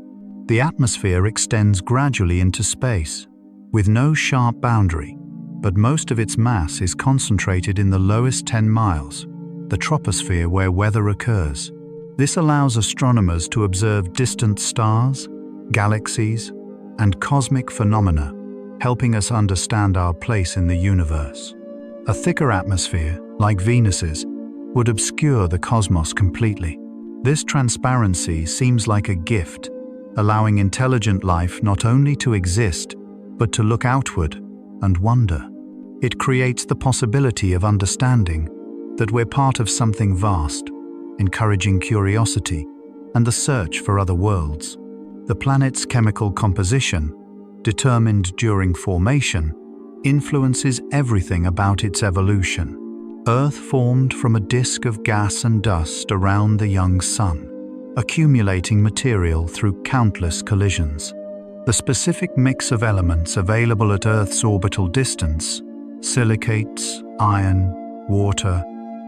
The atmosphere extends gradually into space, with no sharp boundary, but most of its mass is concentrated in the lowest 10 miles, the troposphere where weather occurs. This allows astronomers to observe distant stars, galaxies, and cosmic phenomena, helping us understand our place in the universe. A thicker atmosphere, like Venus's, would obscure the cosmos completely. This transparency seems like a gift, allowing intelligent life not only to exist, but to look outward and wonder. It creates the possibility of understanding that we're part of something vast, encouraging curiosity and the search for other worlds. The planet's chemical composition, determined during formation, influences everything about its evolution. Earth formed from a disk of gas and dust around the young sun, accumulating material through countless collisions. The specific mix of elements available at Earth's orbital distance, silicates, iron, water,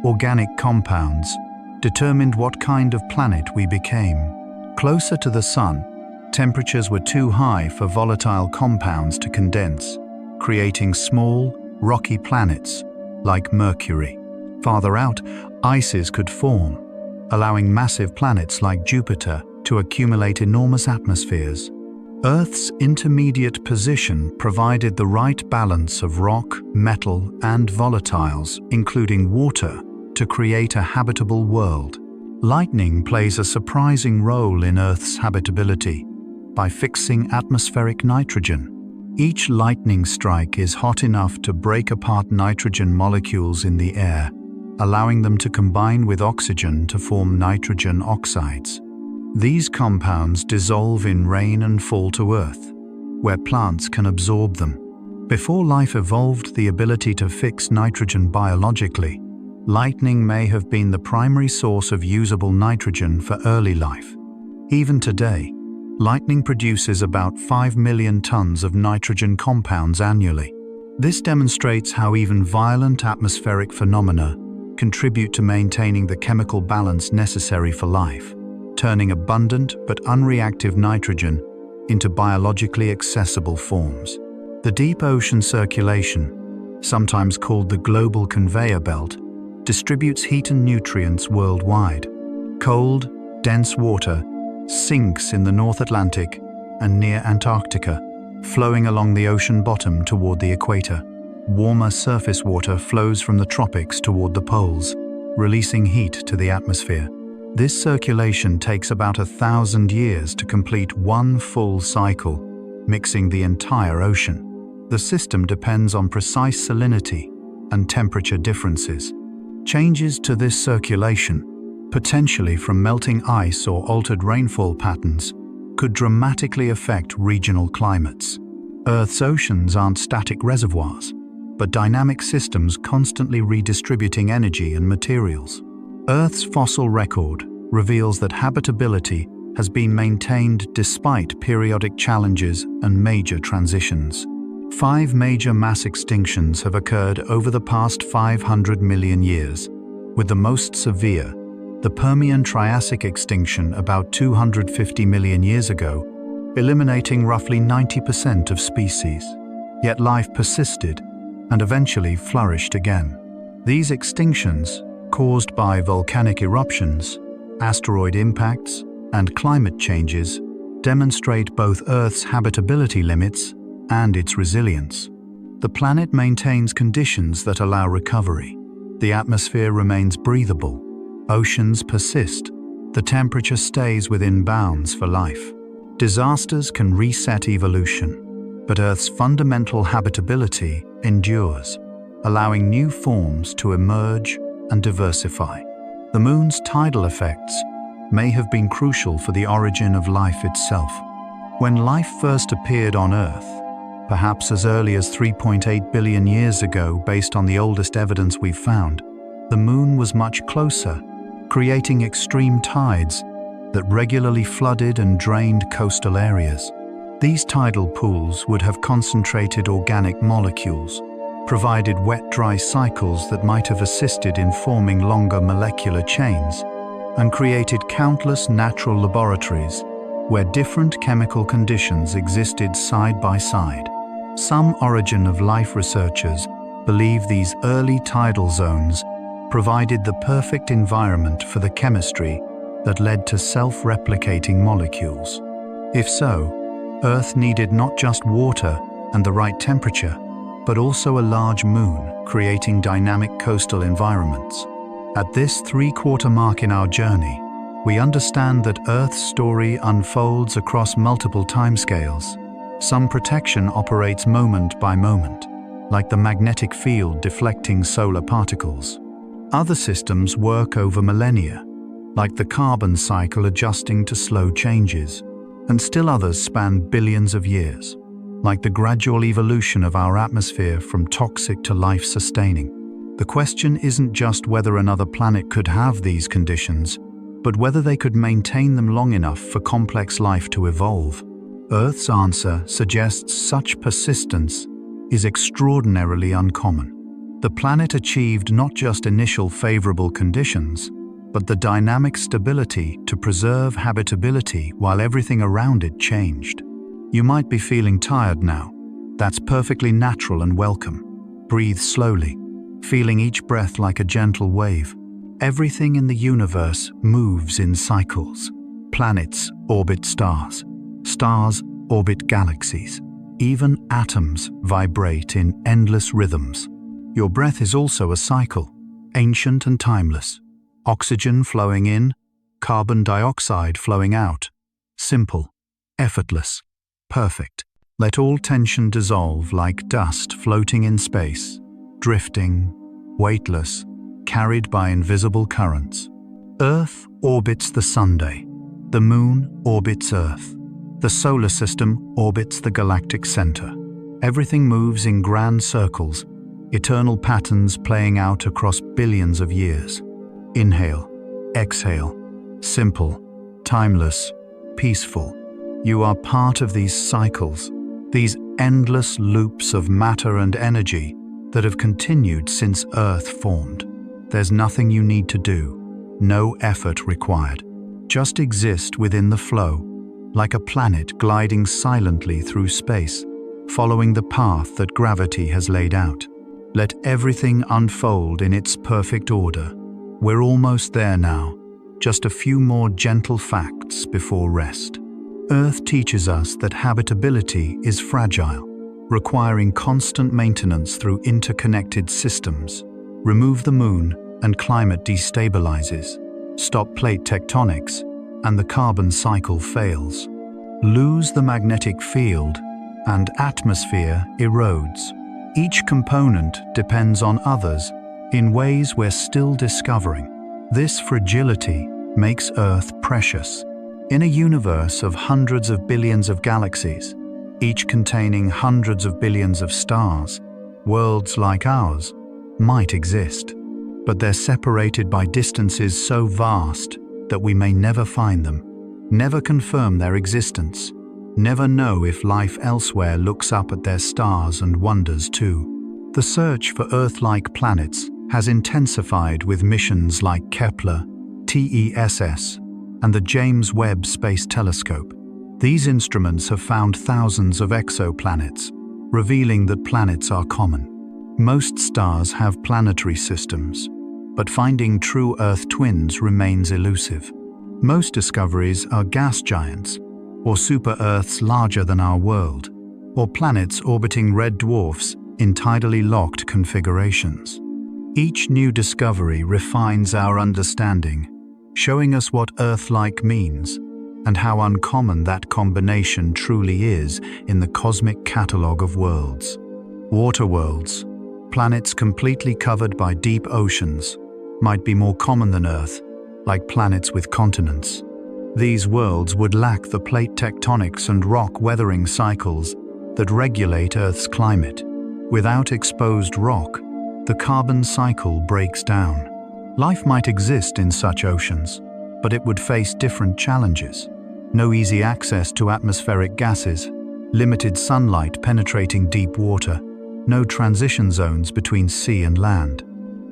organic compounds, determined what kind of planet we became. Closer to the sun, temperatures were too high for volatile compounds to condense, creating small, rocky planets like Mercury. Farther out, ices could form, allowing massive planets like Jupiter to accumulate enormous atmospheres. Earth's intermediate position provided the right balance of rock, metal, and volatiles, including water, to create a habitable world. Lightning plays a surprising role in Earth's habitability by fixing atmospheric nitrogen. Each lightning strike is hot enough to break apart nitrogen molecules in the air, allowing them to combine with oxygen to form nitrogen oxides. These compounds dissolve in rain and fall to Earth, where plants can absorb them. Before life evolved the ability to fix nitrogen biologically, lightning may have been the primary source of usable nitrogen for early life. Even today, lightning produces about 5 million tons of nitrogen compounds annually. This demonstrates how even violent atmospheric phenomena contribute to maintaining the chemical balance necessary for life, turning abundant but unreactive nitrogen into biologically accessible forms. The deep ocean circulation, sometimes called the global conveyor belt, distributes heat and nutrients worldwide. Cold, dense water sinks in the North Atlantic and near Antarctica, flowing along the ocean bottom toward the equator. Warmer surface water flows from the tropics toward the poles, releasing heat to the atmosphere. This circulation takes about 1,000 years to complete one full cycle, mixing the entire ocean. The system depends on precise salinity and temperature differences. Changes to this circulation, potentially from melting ice or altered rainfall patterns, could dramatically affect regional climates. Earth's oceans aren't static reservoirs, but dynamic systems constantly redistributing energy and materials. Earth's fossil record reveals that habitability has been maintained despite periodic challenges and major transitions. 5 major mass extinctions have occurred over the past 500 million years, with the most severe, the Permian-Triassic extinction about 250 million years ago, eliminating roughly 90% of species. Yet life persisted and eventually flourished again. These extinctions, caused by volcanic eruptions, asteroid impacts, and climate changes, demonstrate both Earth's habitability limits and its resilience. The planet maintains conditions that allow recovery. The atmosphere remains breathable. Oceans persist. The temperature stays within bounds for life. Disasters can reset evolution, but Earth's fundamental habitability endures, allowing new forms to emerge and diversify. The Moon's tidal effects may have been crucial for the origin of life itself. When life first appeared on Earth, perhaps as early as 3.8 billion years ago based on the oldest evidence we've found, the Moon was much closer, creating extreme tides that regularly flooded and drained coastal areas. These tidal pools would have concentrated organic molecules, provided wet-dry cycles that might have assisted in forming longer molecular chains, and created countless natural laboratories where different chemical conditions existed side by side. Some origin of life researchers believe these early tidal zones provided the perfect environment for the chemistry that led to self-replicating molecules. If so, Earth needed not just water and the right temperature, but also a large moon, creating dynamic coastal environments. At this 3/4 mark in our journey, we understand that Earth's story unfolds across multiple timescales. Some protection operates moment by moment, like the magnetic field deflecting solar particles. Other systems work over millennia, like the carbon cycle adjusting to slow changes, and still others span billions of years, like the gradual evolution of our atmosphere from toxic to life-sustaining. The question isn't just whether another planet could have these conditions, but whether they could maintain them long enough for complex life to evolve. Earth's answer suggests such persistence is extraordinarily uncommon. The planet achieved not just initial favorable conditions, but the dynamic stability to preserve habitability while everything around it changed. You might be feeling tired now. That's perfectly natural and welcome. Breathe slowly, feeling each breath like a gentle wave. Everything in the universe moves in cycles. Planets orbit stars. Stars orbit galaxies. Even atoms vibrate in endless rhythms. Your breath is also a cycle, ancient and timeless. Oxygen flowing in, carbon dioxide flowing out. Simple, effortless, perfect. Let all tension dissolve like dust floating in space, drifting, weightless, carried by invisible currents. Earth orbits the Sunday. The Moon orbits Earth. The solar system orbits the galactic center. Everything moves in grand circles, eternal patterns playing out across billions of years. Inhale, exhale, simple, timeless, peaceful. You are part of these cycles, these endless loops of matter and energy that have continued since Earth formed. There's nothing you need to do, no effort required. Just exist within the flow, like a planet gliding silently through space, following the path that gravity has laid out. Let everything unfold in its perfect order. We're almost there now, just a few more gentle facts before rest. Earth teaches us that habitability is fragile, requiring constant maintenance through interconnected systems. Remove the Moon and climate destabilizes. Stop plate tectonics and the carbon cycle fails. Lose the magnetic field and atmosphere erodes. Each component depends on others in ways we're still discovering. This fragility makes Earth precious. In a universe of hundreds of billions of galaxies, each containing hundreds of billions of stars, worlds like ours might exist. But they're separated by distances so vast that we may never find them, never confirm their existence, never know if life elsewhere looks up at their stars and wonders too. The search for Earth-like planets has intensified with missions like Kepler, TESS, and the James Webb Space Telescope. These instruments have found thousands of exoplanets, revealing that planets are common. Most stars have planetary systems, but finding true Earth twins remains elusive. Most discoveries are gas giants, or super-Earths larger than our world, or planets orbiting red dwarfs in tidally locked configurations. Each new discovery refines our understanding, showing us what Earth-like means and how uncommon that combination truly is in the cosmic catalogue of worlds. Water worlds, planets completely covered by deep oceans, might be more common than Earth, like planets with continents. These worlds would lack the plate tectonics and rock weathering cycles that regulate Earth's climate. Without exposed rock, the carbon cycle breaks down. Life might exist in such oceans, but it would face different challenges. No easy access to atmospheric gases, limited sunlight penetrating deep water, no transition zones between sea and land.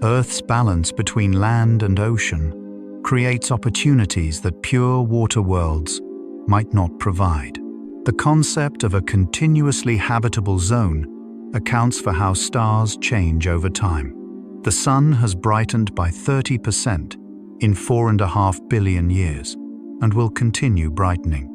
Earth's balance between land and ocean creates opportunities that pure water worlds might not provide. The concept of a continuously habitable zone accounts for how stars change over time. The Sun has brightened by 30% in 4.5 billion years and will continue brightening.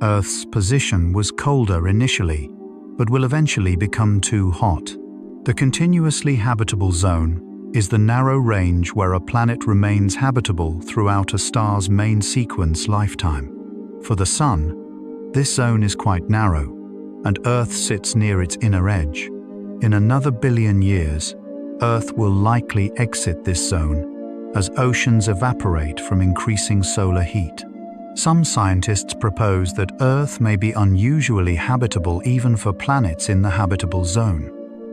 Earth's position was colder initially, but will eventually become too hot. The continuously habitable zone is the narrow range where a planet remains habitable throughout a star's main sequence lifetime. For the Sun, this zone is quite narrow, and Earth sits near its inner edge. In another billion years, Earth will likely exit this zone as oceans evaporate from increasing solar heat. Some scientists propose that Earth may be unusually habitable even for planets in the habitable zone.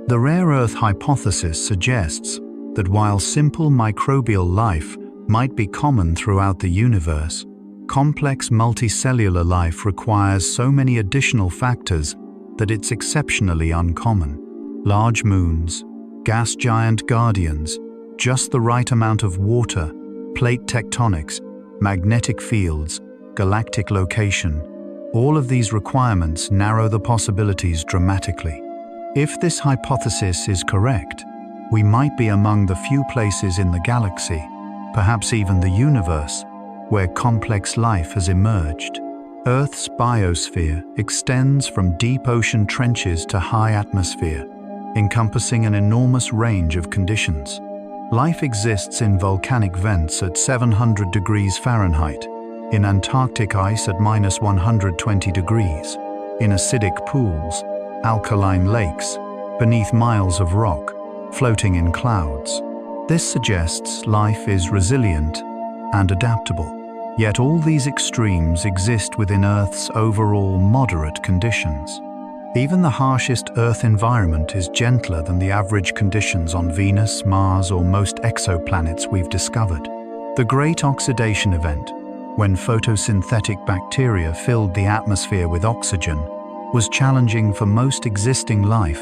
The rare Earth hypothesis suggests that while simple microbial life might be common throughout the universe, complex multicellular life requires so many additional factors that it's exceptionally uncommon. Large moons, gas giant guardians, just the right amount of water, plate tectonics, magnetic fields, galactic location, all of these requirements narrow the possibilities dramatically. If this hypothesis is correct, we might be among the few places in the galaxy, perhaps even the universe, where complex life has emerged. Earth's biosphere extends from deep ocean trenches to high atmosphere, encompassing an enormous range of conditions. Life exists in volcanic vents at 700 degrees Fahrenheit, in Antarctic ice at -120 degrees, in acidic pools, alkaline lakes, beneath miles of rock, floating in clouds. This suggests life is resilient and adaptable. Yet all these extremes exist within Earth's overall moderate conditions. Even the harshest Earth environment is gentler than the average conditions on Venus, Mars, or most exoplanets we've discovered. The Great Oxidation Event, when photosynthetic bacteria filled the atmosphere with oxygen, was challenging for most existing life,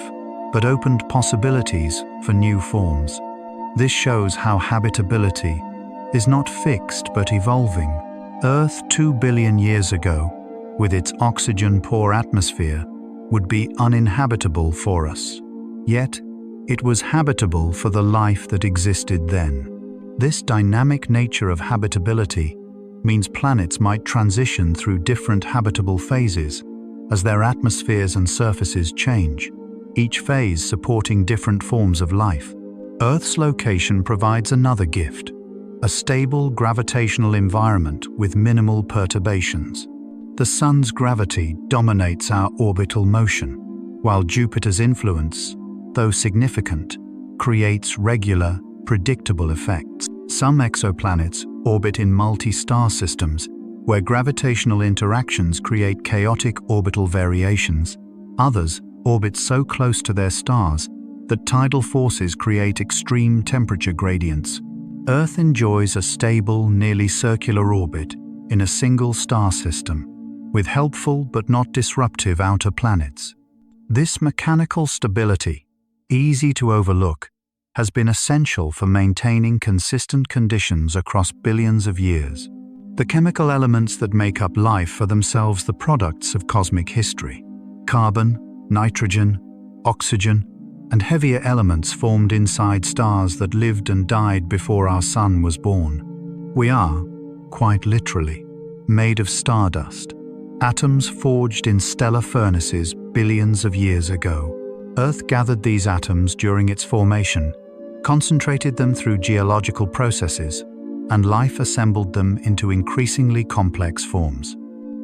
but opened possibilities for new forms. This shows how habitability is not fixed but evolving. Earth 2 billion years ago, with its oxygen-poor atmosphere, would be uninhabitable for us. Yet, it was habitable for the life that existed then. This dynamic nature of habitability means planets might transition through different habitable phases as their atmospheres and surfaces change, each phase supporting different forms of life. Earth's location provides another gift: a stable gravitational environment with minimal perturbations. The Sun's gravity dominates our orbital motion, while Jupiter's influence, though significant, creates regular, predictable effects. Some exoplanets orbit in multi-star systems, where gravitational interactions create chaotic orbital variations. Others orbit so close to their stars that tidal forces create extreme temperature gradients. Earth enjoys a stable, nearly circular orbit in a single star system, with helpful but not disruptive outer planets. This mechanical stability, easy to overlook, has been essential for maintaining consistent conditions across billions of years. The chemical elements that make up life are themselves the products of cosmic history. Carbon, nitrogen, oxygen, and heavier elements formed inside stars that lived and died before our sun was born. We are, quite literally, made of stardust, atoms forged in stellar furnaces billions of years ago. Earth gathered these atoms during its formation, concentrated them through geological processes, and life assembled them into increasingly complex forms.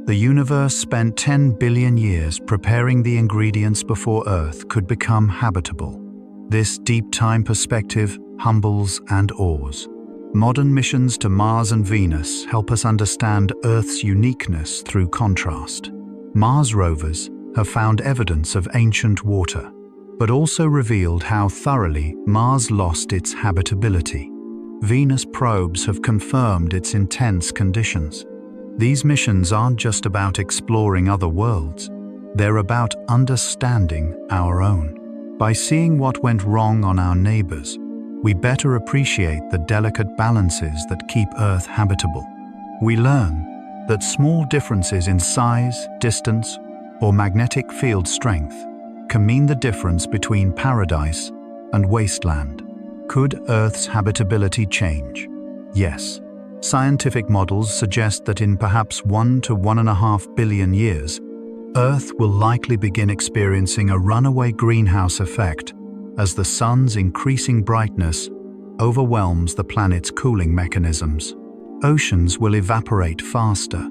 The universe spent 10 billion years preparing the ingredients before Earth could become habitable. This deep time perspective humbles and awes. Modern missions to Mars and Venus help us understand Earth's uniqueness through contrast. Mars rovers have found evidence of ancient water, but also revealed how thoroughly Mars lost its habitability. Venus probes have confirmed its intense conditions. These missions aren't just about exploring other worlds, they're about understanding our own. By seeing what went wrong on our neighbors, we better appreciate the delicate balances that keep Earth habitable. We learn that small differences in size, distance, or magnetic field strength can mean the difference between paradise and wasteland. Could Earth's habitability change? Yes. Scientific models suggest that in perhaps 1 to 1.5 billion years, Earth will likely begin experiencing a runaway greenhouse effect as the sun's increasing brightness overwhelms the planet's cooling mechanisms. Oceans will evaporate faster.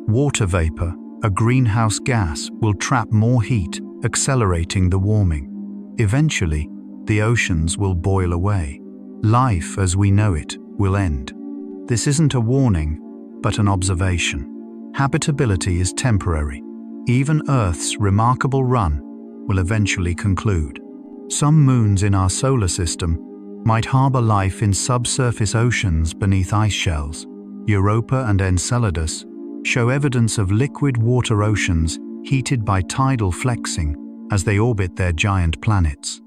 Water vapor, a greenhouse gas, will trap more heat, accelerating the warming. Eventually, the oceans will boil away. Life as we know it will end. This isn't a warning, but an observation. Habitability is temporary. Even Earth's remarkable run will eventually conclude. Some moons in our solar system might harbor life in subsurface oceans beneath ice shells. Europa and Enceladus show evidence of liquid water oceans heated by tidal flexing as they orbit their giant planets.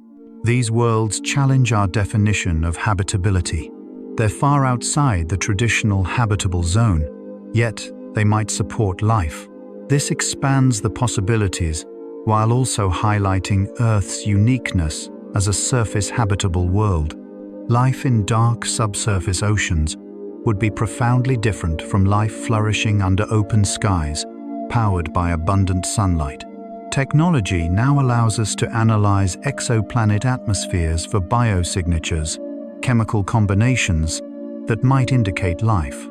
These worlds challenge our definition of habitability. They're far outside the traditional habitable zone, yet they might support life. This expands the possibilities while also highlighting Earth's uniqueness as a surface habitable world. Life in dark subsurface oceans would be profoundly different from life flourishing under open skies, powered by abundant sunlight. Technology now allows us to analyze exoplanet atmospheres for biosignatures, chemical combinations that might indicate life.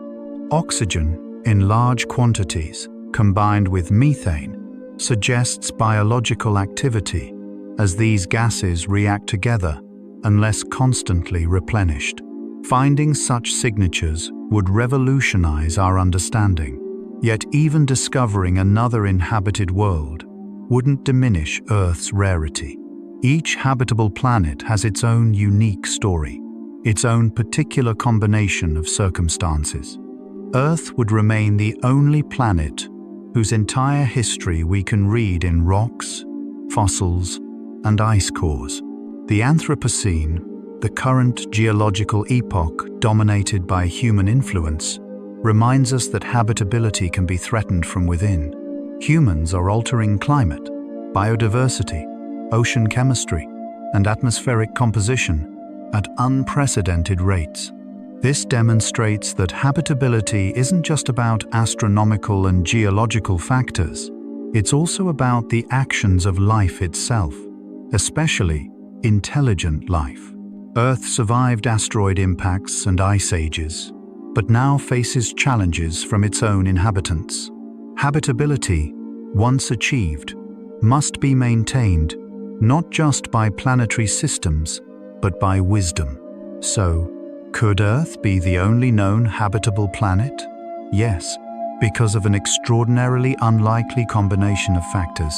Oxygen, in large quantities, combined with methane, suggests biological activity, as these gases react together unless constantly replenished. Finding such signatures would revolutionize our understanding. Yet even discovering another inhabited world wouldn't diminish Earth's rarity. Each habitable planet has its own unique story, its own particular combination of circumstances. Earth would remain the only planet whose entire history we can read in rocks, fossils, and ice cores. The Anthropocene, the current geological epoch dominated by human influence, reminds us that habitability can be threatened from within. Humans are altering climate, biodiversity, ocean chemistry, and atmospheric composition at unprecedented rates. This demonstrates that habitability isn't just about astronomical and geological factors. It's also about the actions of life itself, especially intelligent life. Earth survived asteroid impacts and ice ages, but now faces challenges from its own inhabitants. Habitability, once achieved, must be maintained not just by planetary systems, but by wisdom. So, could Earth be the only known habitable planet? Yes, because of an extraordinarily unlikely combination of factors.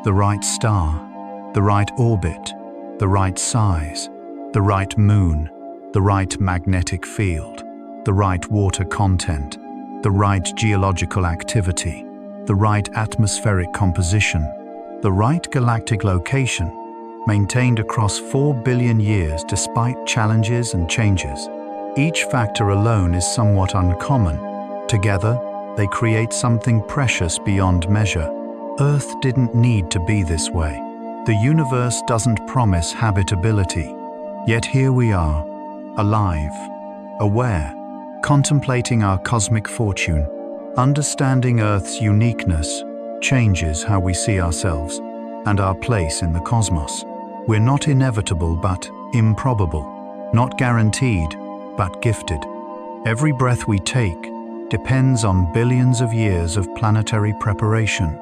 The right star, the right orbit, the right size, the right moon, the right magnetic field, the right water content, the right geological activity, the right atmospheric composition, the right galactic location, maintained across 4 billion years despite challenges and changes. Each factor alone is somewhat uncommon. Together, they create something precious beyond measure. Earth didn't need to be this way. The universe doesn't promise habitability. Yet here we are, alive, aware, contemplating our cosmic fortune. Understanding Earth's uniqueness changes how we see ourselves and our place in the cosmos. We're not inevitable but improbable, not guaranteed but gifted. Every breath we take depends on billions of years of planetary preparation,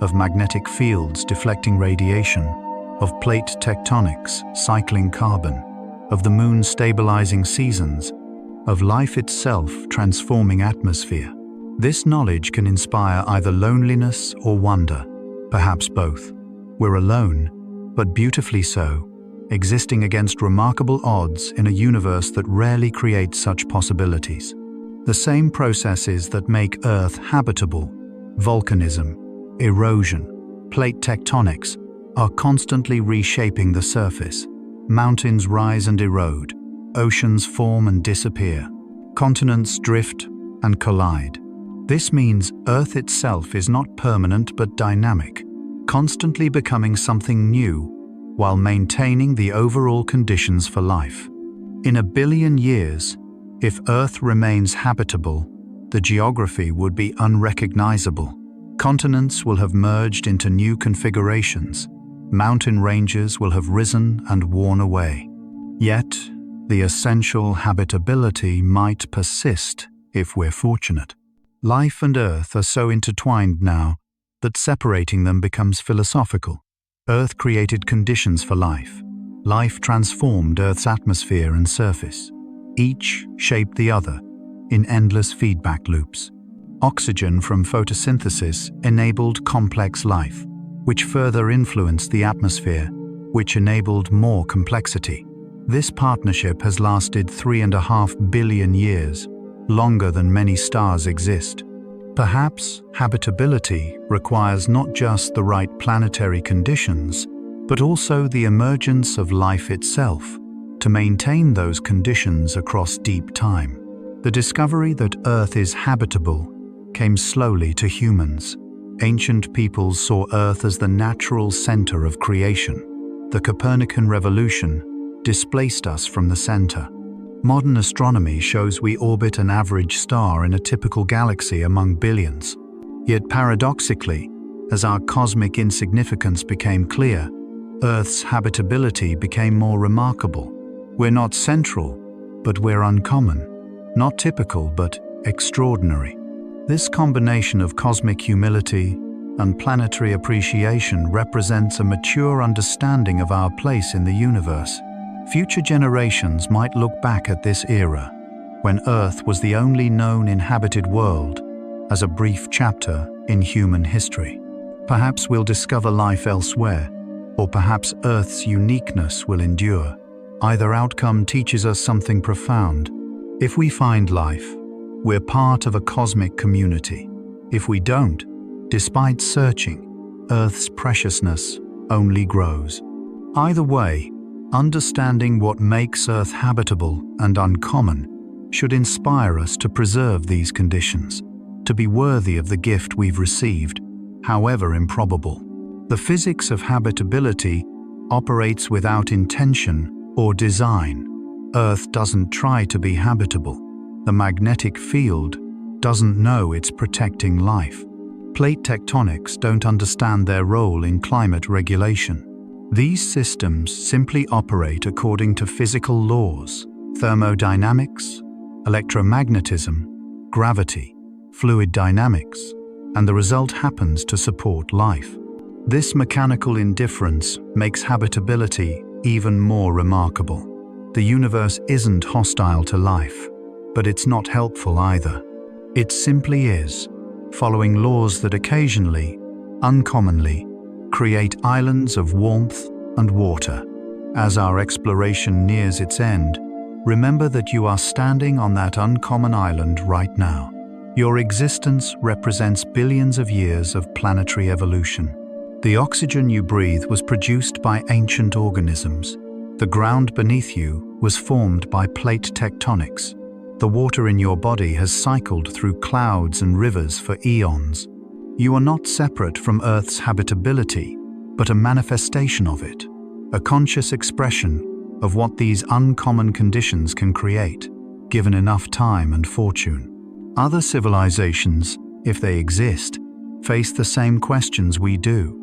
of magnetic fields deflecting radiation, of plate tectonics cycling carbon, of the moon stabilizing seasons, of life itself transforming atmosphere. This knowledge can inspire either loneliness or wonder, perhaps both. We're alone, but beautifully so, existing against remarkable odds in a universe that rarely creates such possibilities. The same processes that make Earth habitable, volcanism, erosion, plate tectonics, are constantly reshaping the surface. Mountains rise and erode, oceans form and disappear, continents drift and collide. This means Earth itself is not permanent but dynamic, constantly becoming something new while maintaining the overall conditions for life. In a billion years, if Earth remains habitable, the geography would be unrecognizable. Continents will have merged into new configurations. Mountain ranges will have risen and worn away. Yet, the essential habitability might persist if we're fortunate. Life and Earth are so intertwined now that separating them becomes philosophical. Earth created conditions for life. Life transformed Earth's atmosphere and surface. Each shaped the other in endless feedback loops. Oxygen from photosynthesis enabled complex life, which further influenced the atmosphere, which enabled more complexity. This partnership has lasted 3.5 billion years, longer than many stars exist. Perhaps habitability requires not just the right planetary conditions, but also the emergence of life itself to maintain those conditions across deep time. The discovery that Earth is habitable came slowly to humans. Ancient peoples saw Earth as the natural center of creation. The Copernican revolution displaced us from the center. Modern astronomy shows we orbit an average star in a typical galaxy among billions. Yet paradoxically, as our cosmic insignificance became clear, Earth's habitability became more remarkable. We're not central, but we're uncommon. Not typical, but extraordinary. This combination of cosmic humility and planetary appreciation represents a mature understanding of our place in the universe. Future generations might look back at this era, when Earth was the only known inhabited world, as a brief chapter in human history. Perhaps we'll discover life elsewhere, or perhaps Earth's uniqueness will endure. Either outcome teaches us something profound. If we find life, we're part of a cosmic community. If we don't, despite searching, Earth's preciousness only grows. Either way, understanding what makes Earth habitable and uncommon should inspire us to preserve these conditions, to be worthy of the gift we've received, however improbable. The physics of habitability operates without intention or design. Earth doesn't try to be habitable. The magnetic field doesn't know it's protecting life. Plate tectonics don't understand their role in climate regulation. These systems simply operate according to physical laws: thermodynamics, electromagnetism, gravity, fluid dynamics, and the result happens to support life. This mechanical indifference makes habitability even more remarkable. The universe isn't hostile to life, but it's not helpful either. It simply is, following laws that occasionally, uncommonly, create islands of warmth and water. As our exploration nears its end, remember that you are standing on that uncommon island right now. Your existence represents billions of years of planetary evolution. The oxygen you breathe was produced by ancient organisms. The ground beneath you was formed by plate tectonics. The water in your body has cycled through clouds and rivers for eons. You are not separate from Earth's habitability, but a manifestation of it, a conscious expression of what these uncommon conditions can create, given enough time and fortune. Other civilizations, if they exist, face the same questions we do.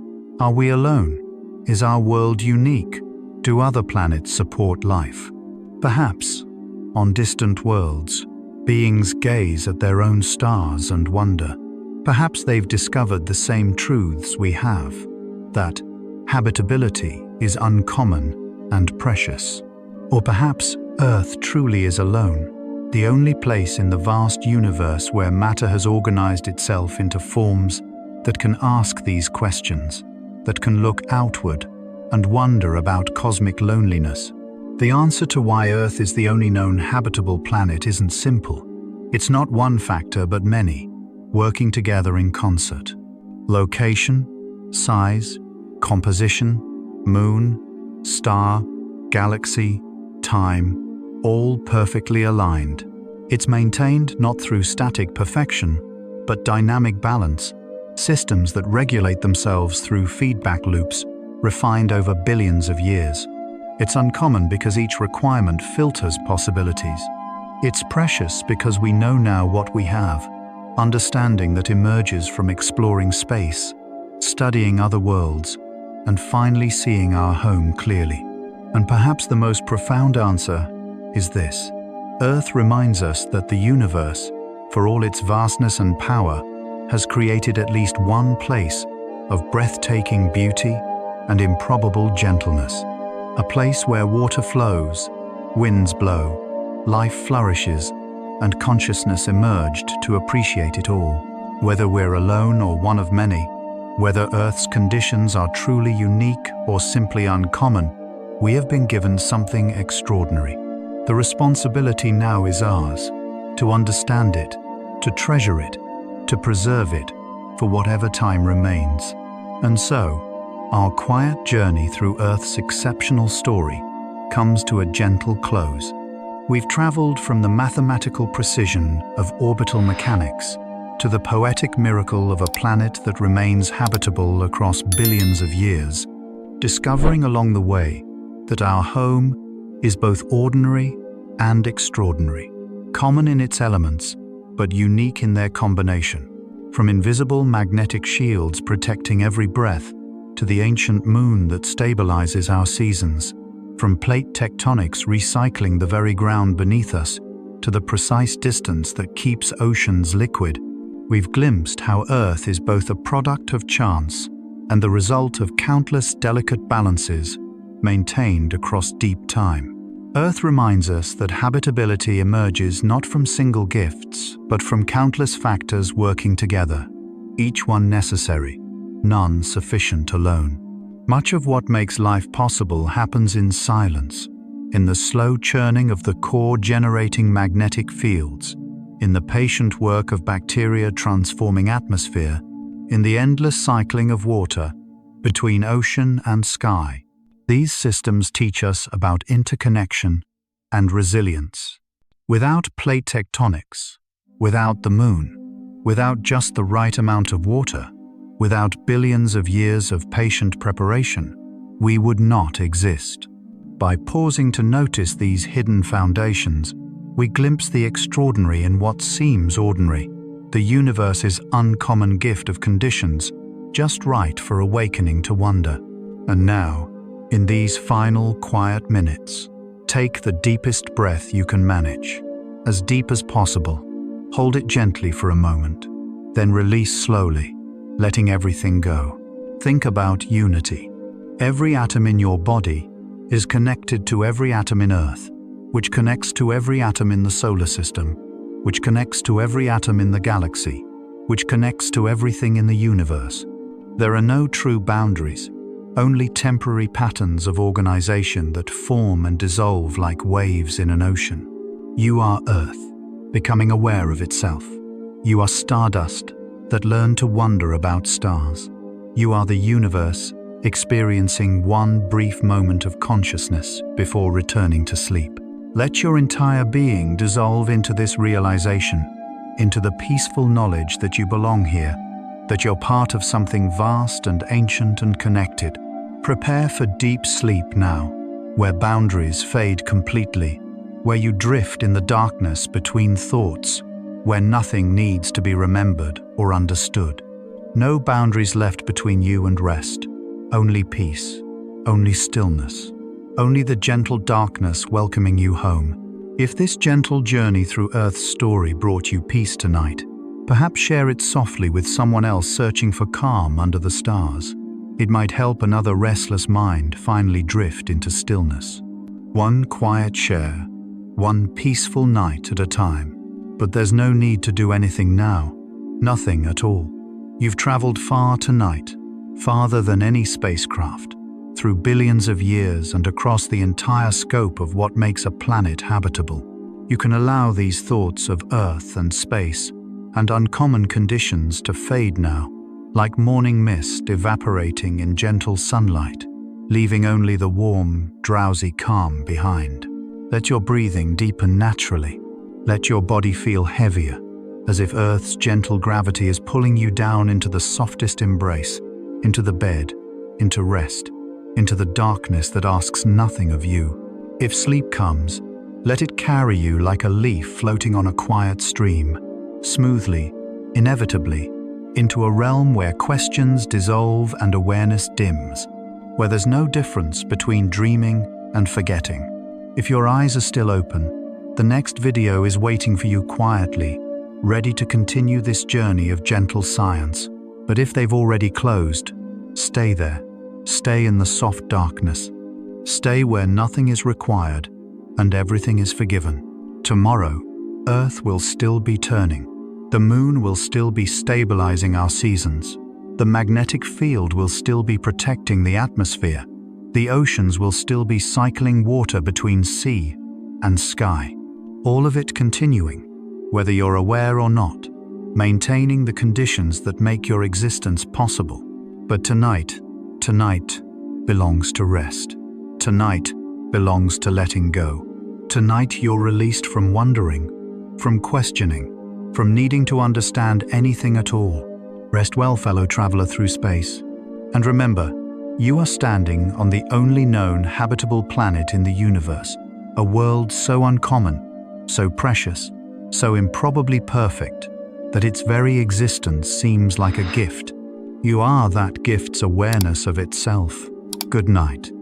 Are we alone? Is our world unique? Do other planets support life? Perhaps, on distant worlds, beings gaze at their own stars and wonder. Perhaps they've discovered the same truths we have, that habitability is uncommon and precious. Or perhaps Earth truly is alone, the only place in the vast universe where matter has organized itself into forms that can ask these questions, that can look outward and wonder about cosmic loneliness. The answer to why Earth is the only known habitable planet isn't simple. It's not one factor but many, working together in concert. Location, size, composition, moon, star, galaxy, time, all perfectly aligned. It's maintained not through static perfection, but dynamic balance, systems that regulate themselves through feedback loops refined over billions of years. It's uncommon because each requirement filters possibilities. It's precious because we know now what we have, understanding that emerges from exploring space, studying other worlds, and finally seeing our home clearly. And perhaps the most profound answer is this: Earth reminds us that the universe, for all its vastness and power, has created at least one place of breathtaking beauty and improbable gentleness. A place where water flows, winds blow, life flourishes, and consciousness emerged to appreciate it all. Whether we're alone or one of many, whether Earth's conditions are truly unique or simply uncommon, we have been given something extraordinary. The responsibility now is ours, to understand it, to treasure it, to preserve it, for whatever time remains. And so, our quiet journey through Earth's exceptional story comes to a gentle close. We've traveled from the mathematical precision of orbital mechanics to the poetic miracle of a planet that remains habitable across billions of years, discovering along the way that our home is both ordinary and extraordinary, common in its elements, but unique in their combination. From invisible magnetic shields protecting every breath, to the ancient moon that stabilizes our seasons, from plate tectonics recycling the very ground beneath us, to the precise distance that keeps oceans liquid, we've glimpsed how Earth is both a product of chance and the result of countless delicate balances maintained across deep time. Earth reminds us that habitability emerges not from single gifts, but from countless factors working together, each one necessary, none sufficient alone. Much of what makes life possible happens in silence, in the slow churning of the core-generating magnetic fields, in the patient work of bacteria transforming atmosphere, in the endless cycling of water between ocean and sky. These systems teach us about interconnection and resilience. Without plate tectonics, without the moon, without just the right amount of water, without billions of years of patient preparation, we would not exist. By pausing to notice these hidden foundations, we glimpse the extraordinary in what seems ordinary, the universe's uncommon gift of conditions just right for awakening to wonder. And now, in these final quiet minutes, take the deepest breath you can manage, as deep as possible. Hold it gently for a moment, then release slowly, letting everything go. Think about unity. Every atom in your body is connected to every atom in Earth, which connects to every atom in the solar system, which connects to every atom in the galaxy, which connects to everything in the universe. There are no true boundaries, only temporary patterns of organization that form and dissolve like waves in an ocean. You are Earth, becoming aware of itself. You are stardust that learned to wonder about stars. You are the universe, experiencing one brief moment of consciousness before returning to sleep. Let your entire being dissolve into this realization, into the peaceful knowledge that you belong here, that you're part of something vast and ancient and connected. Prepare for deep sleep now, where boundaries fade completely, where you drift in the darkness between thoughts, where nothing needs to be remembered or understood. No boundaries left between you and rest, only peace, only stillness, only the gentle darkness welcoming you home. If this gentle journey through Earth's story brought you peace tonight, perhaps share it softly with someone else searching for calm under the stars. It might help another restless mind finally drift into stillness. One quiet share, one peaceful night at a time. But there's no need to do anything now, nothing at all. You've traveled far tonight, farther than any spacecraft, through billions of years and across the entire scope of what makes a planet habitable. You can allow these thoughts of Earth and space and uncommon conditions to fade now, like morning mist evaporating in gentle sunlight, leaving only the warm, drowsy calm behind. Let your breathing deepen naturally. Let your body feel heavier, as if Earth's gentle gravity is pulling you down into the softest embrace, into the bed, into rest, into the darkness that asks nothing of you. If sleep comes, let it carry you like a leaf floating on a quiet stream, smoothly, inevitably, into a realm where questions dissolve and awareness dims, where there's no difference between dreaming and forgetting. If your eyes are still open, the next video is waiting for you quietly, ready to continue this journey of gentle science. But if they've already closed, stay there. Stay in the soft darkness. Stay where nothing is required and everything is forgiven. Tomorrow, Earth will still be turning. The moon will still be stabilizing our seasons. The magnetic field will still be protecting the atmosphere. The oceans will still be cycling water between sea and sky. All of it continuing, whether you're aware or not, maintaining the conditions that make your existence possible. But tonight belongs to rest. Tonight belongs to letting go. Tonight you're released from wondering, from questioning, from needing to understand anything at all. Rest well, fellow traveler through space. And remember, you are standing on the only known habitable planet in the universe, a world so uncommon, so precious, so improbably perfect, that its very existence seems like a gift. You are that gift's awareness of itself. Good night.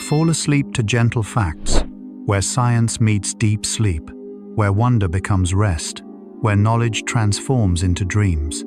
Fall asleep to gentle facts, where science meets deep sleep, where wonder becomes rest, where knowledge transforms into dreams.